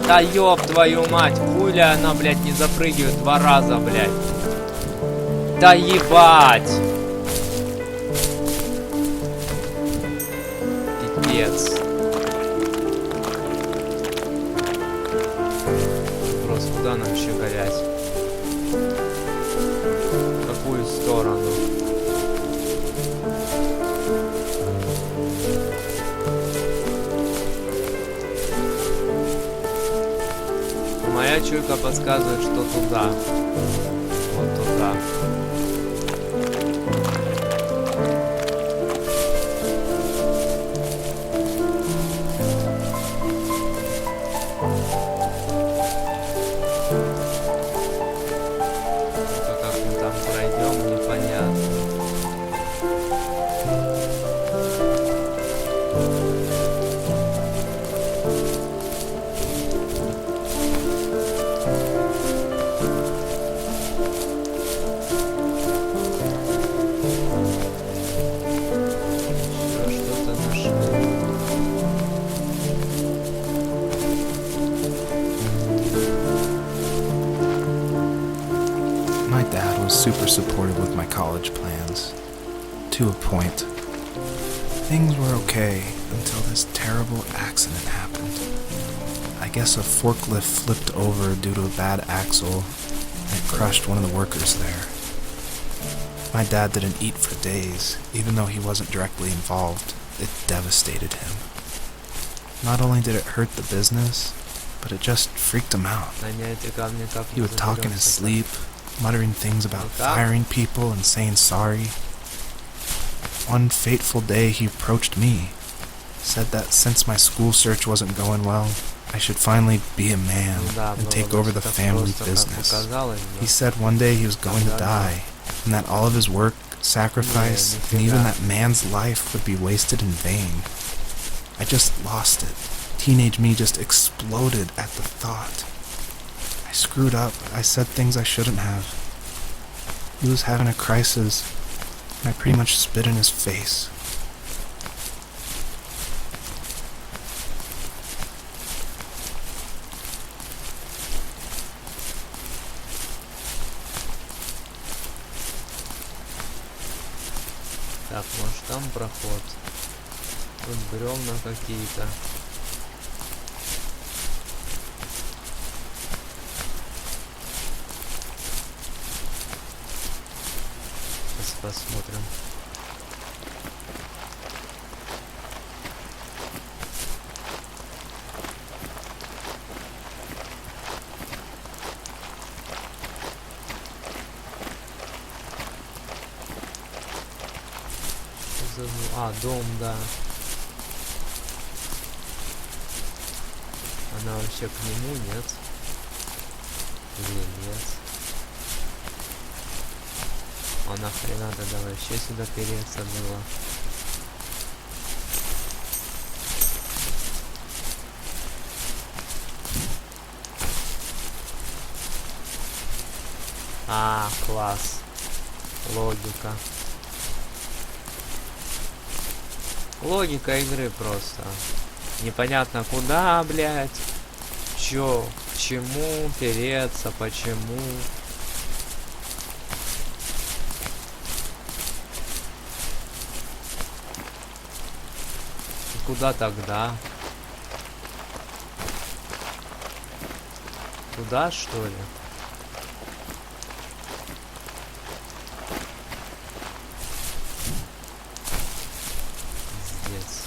A: Да ёб твою мать, хуля она, блядь, не запрыгивает 2 раза, блядь. Да ебать. Пипец. Просто куда нам щеголять? В какую сторону? Моя чуйка подсказывает, что туда. Вот туда. Только как мы там пройдем, непонятно.
C: My dad was super supportive with my college plans. To a point. Things were okay until this terrible accident happened. I guess a forklift flipped over due to a bad axle and it crushed one of the workers there. My dad didn't eat for days, even though he wasn't directly involved. It devastated him. Not only did it hurt the business, but it just freaked him out. He would talk in his sleep, muttering things about
A: Okay.
C: firing people and saying sorry. One fateful day he approached me, said that since my school search wasn't going well, I should finally be a man
A: Ну да,
C: and
A: было
C: take
A: бы
C: over the
A: так
C: family
A: просто, как
C: business.
A: показалось бы.
C: He said one day he was going to die, and that all of his work, sacrifice, and even that man's life would be wasted in vain. I just lost it. Teenage me just exploded at the thought. I screwed up. I said things I shouldn't have. He was having a crisis, and I pretty much spit in his face.
A: Так, может там проход. Тут бревна какие-то. Сейчас посмотрим. А, дом, да. Она вообще к нему, нет? Или нет? А нахрена тогда вообще сюда переться было? А, класс. Логика. Логика игры просто. Непонятно куда, блядь. Чё, к чему переться, почему. И куда тогда? Туда, что ли? Пиздец.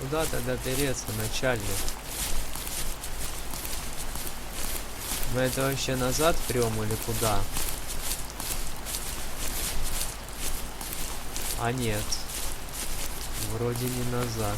A: Куда тогда переться, начальник? Мы это вообще назад прем или куда? А нет. Вроде не назад.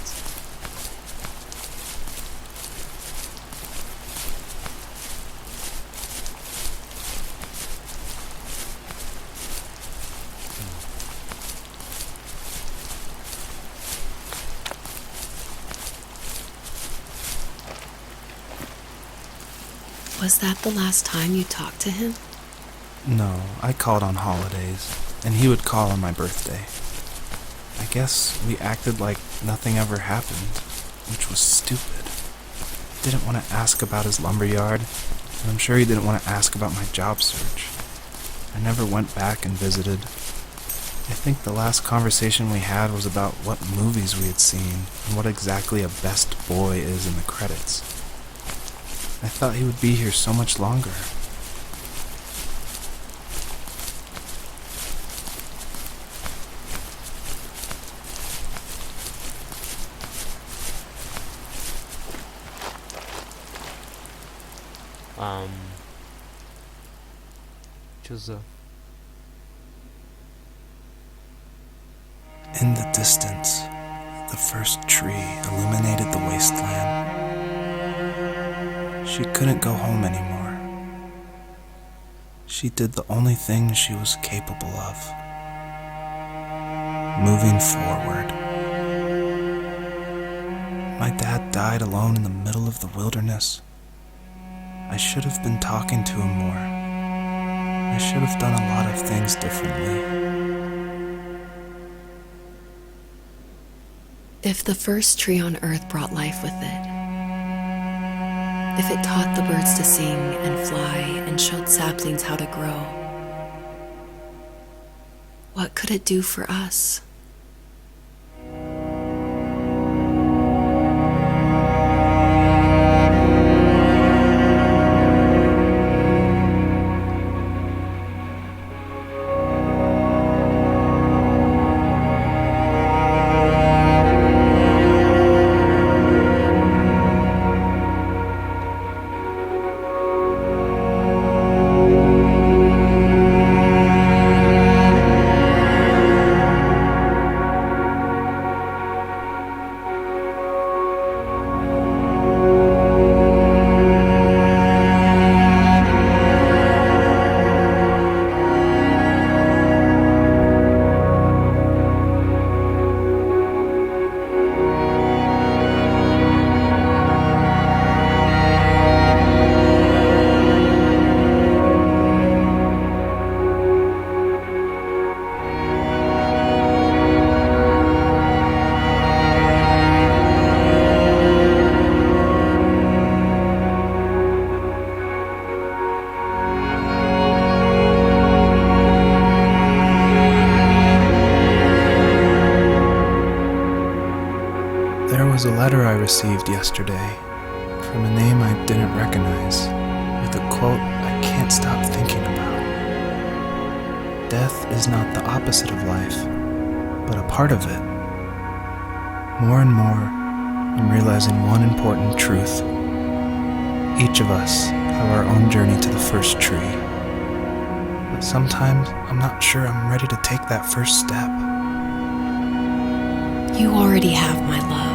B: Was that the last time you talked to him?
C: No, I called on holidays, and he would call on my birthday. I guess we acted like nothing ever happened, which was stupid. Didn't want to ask about his lumberyard, and I'm sure he didn't want to ask about my job search. I never went back and visited. I think the last conversation we had was about what movies we had seen and what exactly a best boy is in the credits. I thought he would be here so much longer.
A: Чё за...
C: In the distance, the first tree illuminated the wasteland. She couldn't go home anymore. She did the only thing she was capable of. Moving forward. My dad died alone in the middle of the wilderness. I should have been talking to him more. I should have done a lot of things differently.
B: If the first tree on earth brought life with it, if it taught the birds to sing and fly and showed saplings how to grow, what could it do for us?
C: was a letter I received yesterday from a name I didn't recognize, with a quote I can't stop thinking about. Death is not the opposite of life, but a part of it. More and more, I'm realizing one important truth. Each of us have our own journey to the first tree. But sometimes I'm not sure I'm ready to take that first step.
B: You already have my love.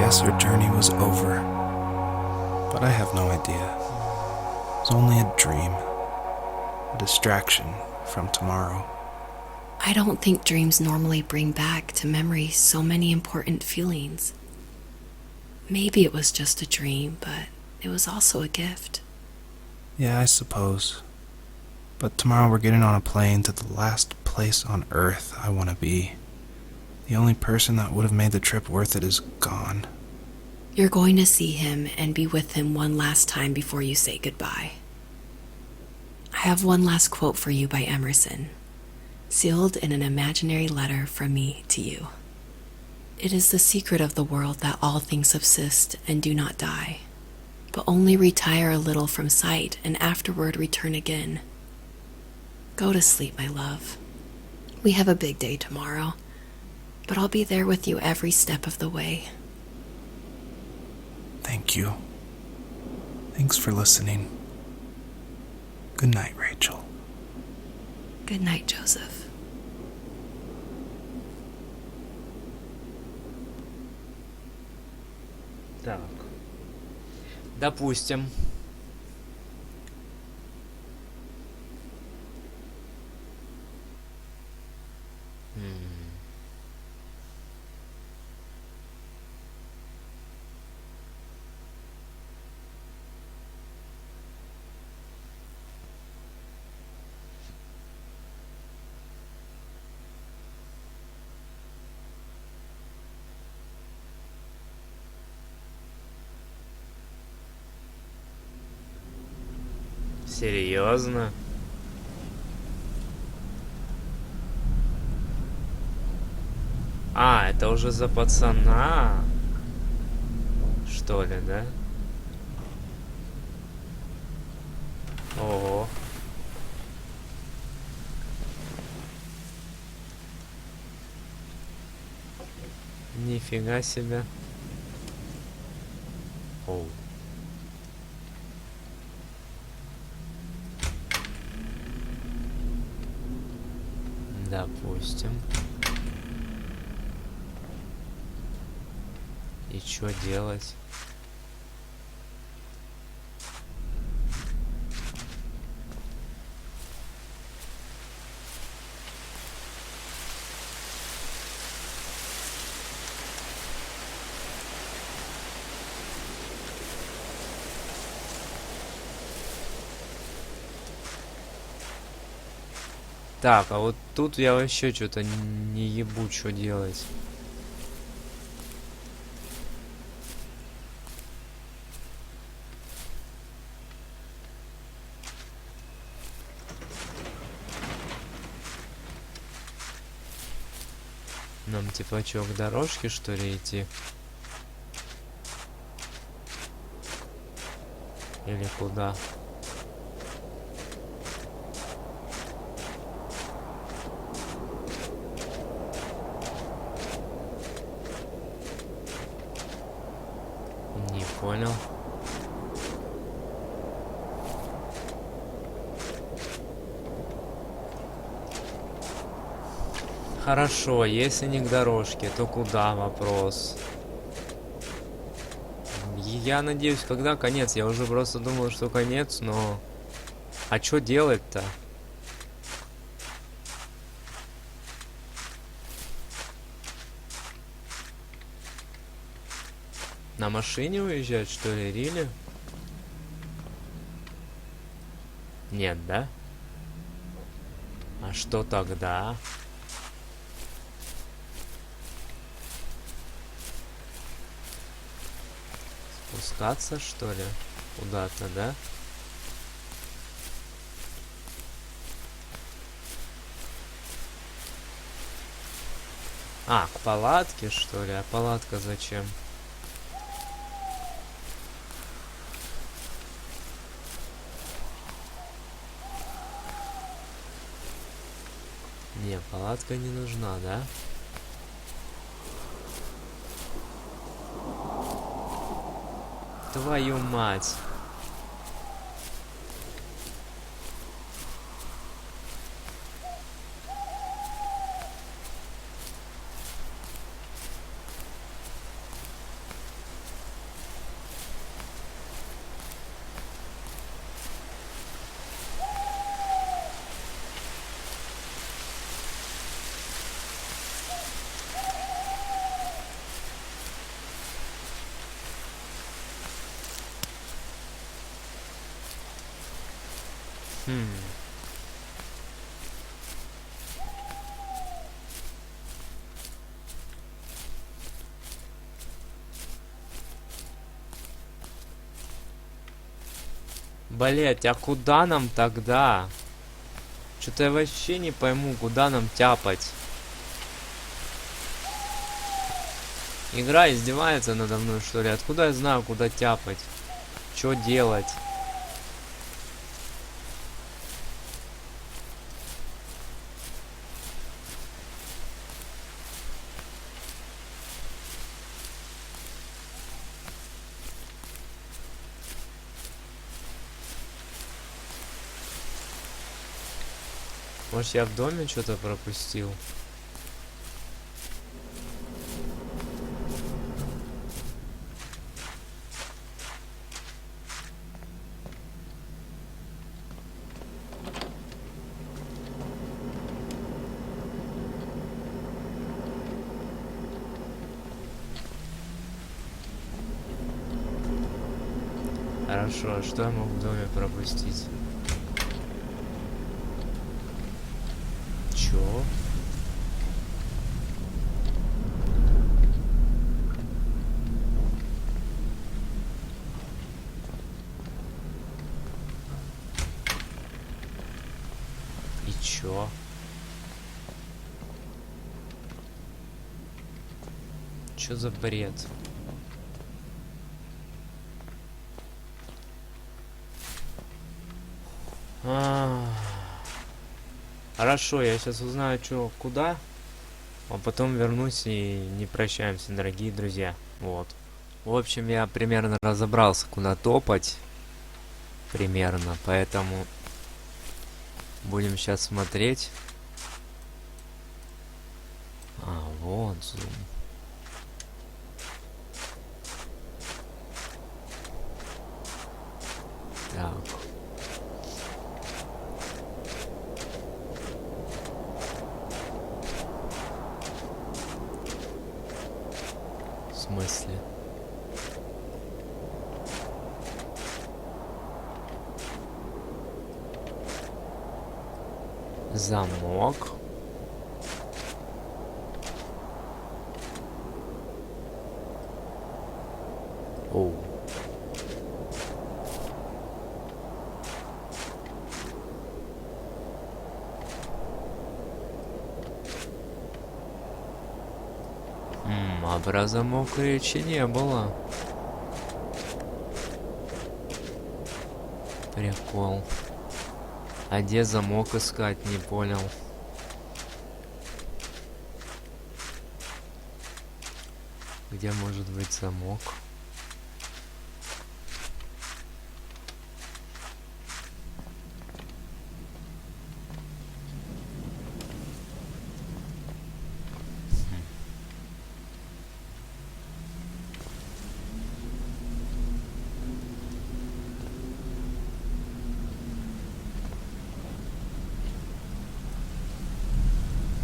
C: guess her journey was over. But I have no idea. It was only a dream, a distraction from tomorrow.
B: I don't think dreams normally bring back to memory so many important feelings. Maybe it was just a dream, but it was also a gift.
C: Yeah, I suppose. But tomorrow we're getting on a plane to the last place on Earth I want to be. The only person that would have made the trip worth it is gone.
B: You're going to see him and be with him one last time before you say goodbye. I have one last quote for you by Emerson, sealed in an imaginary letter from me to you. It is the secret of the world that all things subsist and do not die, but only retire a little from sight and afterward return again. Go to sleep, my love. We have a big day tomorrow, but I'll be there with you every step of the way.
C: Thank you. Thanks for listening. Good night, Rachel.
B: Good night, Joseph.
A: Так. Допустим. Серьезно? А, это уже за пацана, что ли, да? Ого. Нифига себе. Оу. Допустим. И что делать? Так, а вот тут я вообще что-то не ебу, что делать. Нам типа чё, к дорожке, что ли, идти? Или куда? Не понял. Хорошо, если не к дорожке, то куда, вопрос. Я надеюсь, когда конец? Я уже просто думал, что конец, но... А что делать-то? На машине уезжать, что ли, Рили? Нет, да? А что тогда? Спускаться, что ли? Куда-то, да? А, к палатке, что ли? А палатка зачем? Не, палатка не нужна, да? Твою мать. Блять, а куда нам тогда? Что-то я вообще не пойму, куда нам тяпать. Игра издевается надо мной, что ли? Откуда я знаю, куда тяпать? Что делать? Может, я в доме что-то пропустил? Хорошо, а что я мог в доме пропустить? Чё? И чё? Чё за бред? Хорошо, я сейчас узнаю, чё, куда, а потом вернусь и не прощаемся, дорогие друзья. Вот. В общем, я примерно разобрался, куда топать. Примерно, поэтому будем сейчас смотреть. Вот зум. Так. В смысле? Замок. Оу. А про замок речи не было. Прикол. А где замок искать, не понял. Где может быть замок?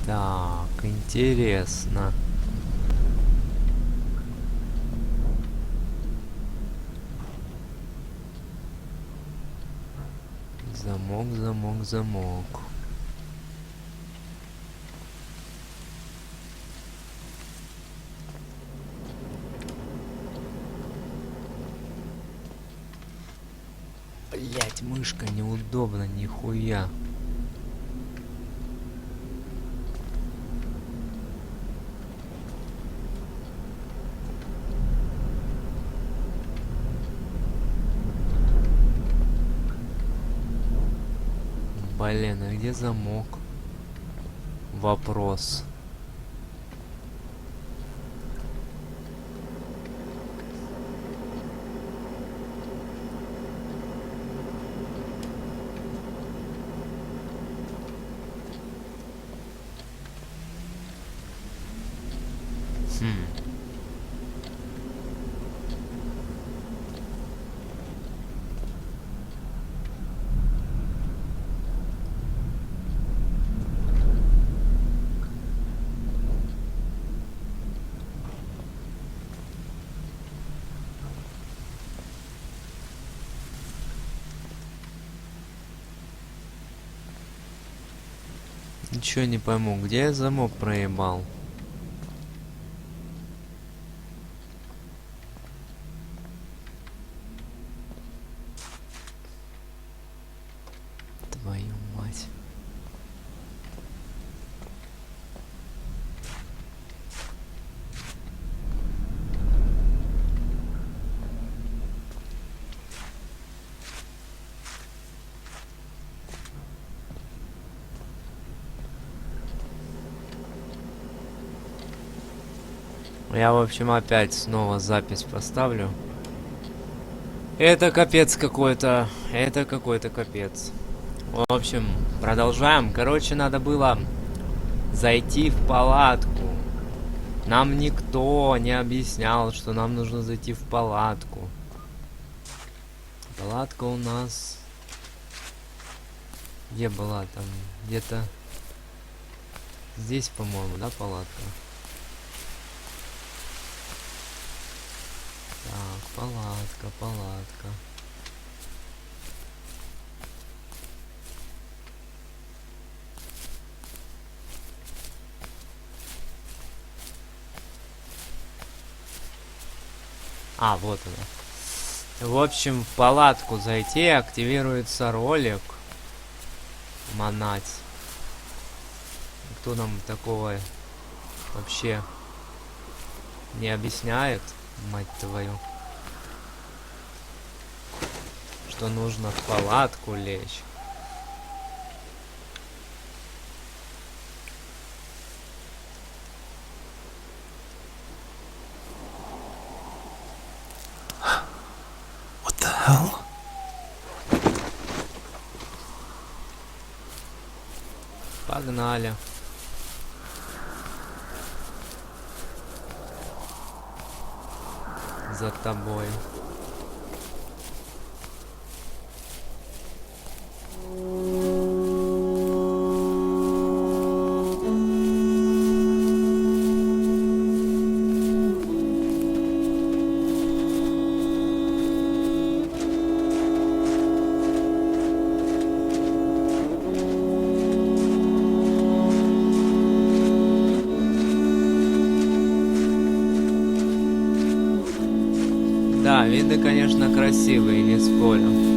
A: Так, интересно. Замок, замок, замок. Блять, мышка неудобно, нихуя. Блин, а где замок? Вопрос. Ничего не пойму, где я замок проебал? Твою мать. Я, в общем, опять снова запись поставлю. Это капец какой-то. Это какой-то капец. В общем, продолжаем. Короче, надо было зайти в палатку. Нам никто не объяснял, что нам нужно зайти в палатку. Палатка у нас... Где была там? Где-то... Здесь, по-моему, да, палатка? Так, палатка, палатка. Вот она. В общем, в палатку зайти, активируется ролик. Манать. Кто нам такого вообще не объясняет, мать твою, что нужно в палатку лечь.
C: What the hell?
A: Погнали. За тобой. Да, виды, конечно, красивые, не спорю.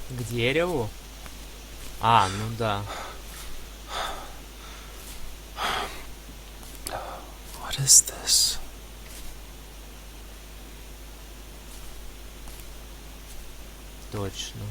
A: К дереву? А, ну да.
C: What is this?
A: Точно.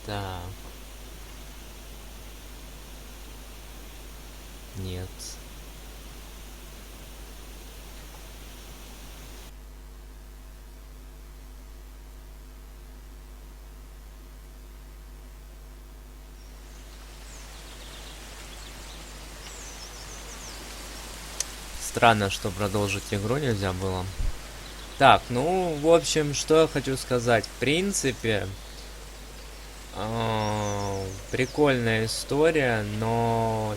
A: Да. Нет. Странно, что продолжить игру нельзя было. Так, ну, в общем, что я хочу сказать. В принципе, прикольная история, но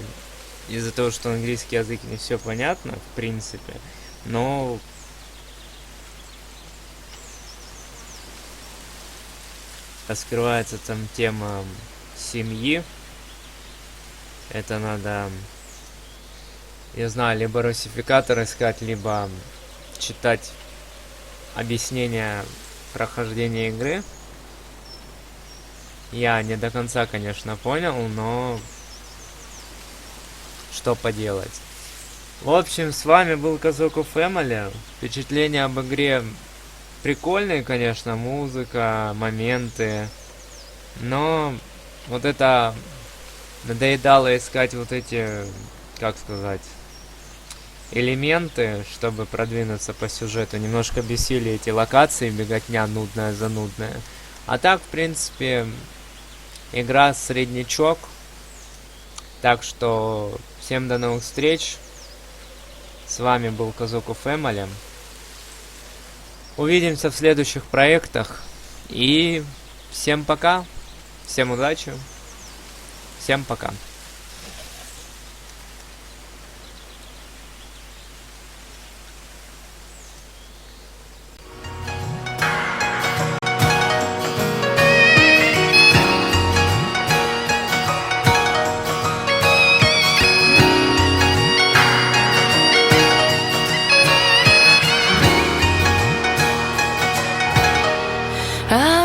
A: из-за того, что английский язык не все понятно, в принципе, но раскрывается там тема семьи. Это надо, я знаю, либо русификатор искать, либо читать объяснение прохождения игры. Я не до конца, конечно, понял, но что поделать. В общем, с вами был Kazoku Family. Впечатления об игре прикольные, конечно, музыка, моменты. Но вот это надоедало искать вот эти, как сказать, элементы, чтобы продвинуться по сюжету. Немножко бесили эти локации, беготня нудная, занудная. А так, в принципе, игра среднячок. Так что всем до новых встреч. С вами был Kazoku Family. Увидимся в следующих проектах. И всем пока. Всем удачи. Всем пока.
B: I